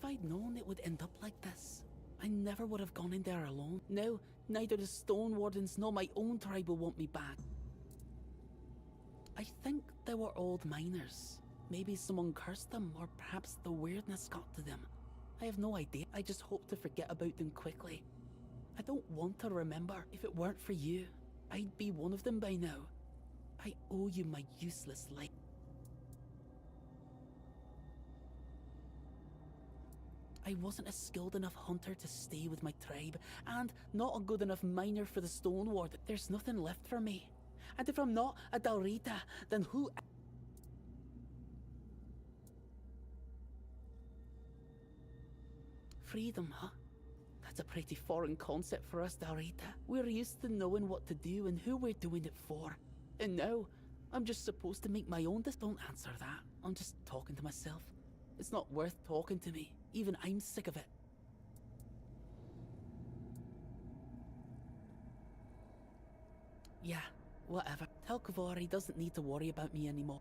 Speaker 21: I'd known it would end up like this, I never would have gone in there alone. No, neither the Stone Wardens nor my own tribe will want me back. I think they were old miners. Maybe someone cursed them, or perhaps the weirdness got to them. I have no idea. I just hope to forget about them quickly. I don't want to remember. If it weren't for you, I'd be one of them by now. I owe you my useless life. I wasn't a skilled enough hunter to stay with my tribe, and not a good enough miner for the Stone Ward. There's nothing left for me. And if I'm not a Dalrita, then who... Freedom, huh? That's a pretty foreign concept for us, Dalrita. We're used to knowing what to do and who we're doing it for. And now, I'm just supposed to make my own... Don't answer that. I'm just talking to myself. It's not worth talking to me. Even I'm sick of it. Yeah, whatever. Tell Kavori doesn't need to worry about me anymore.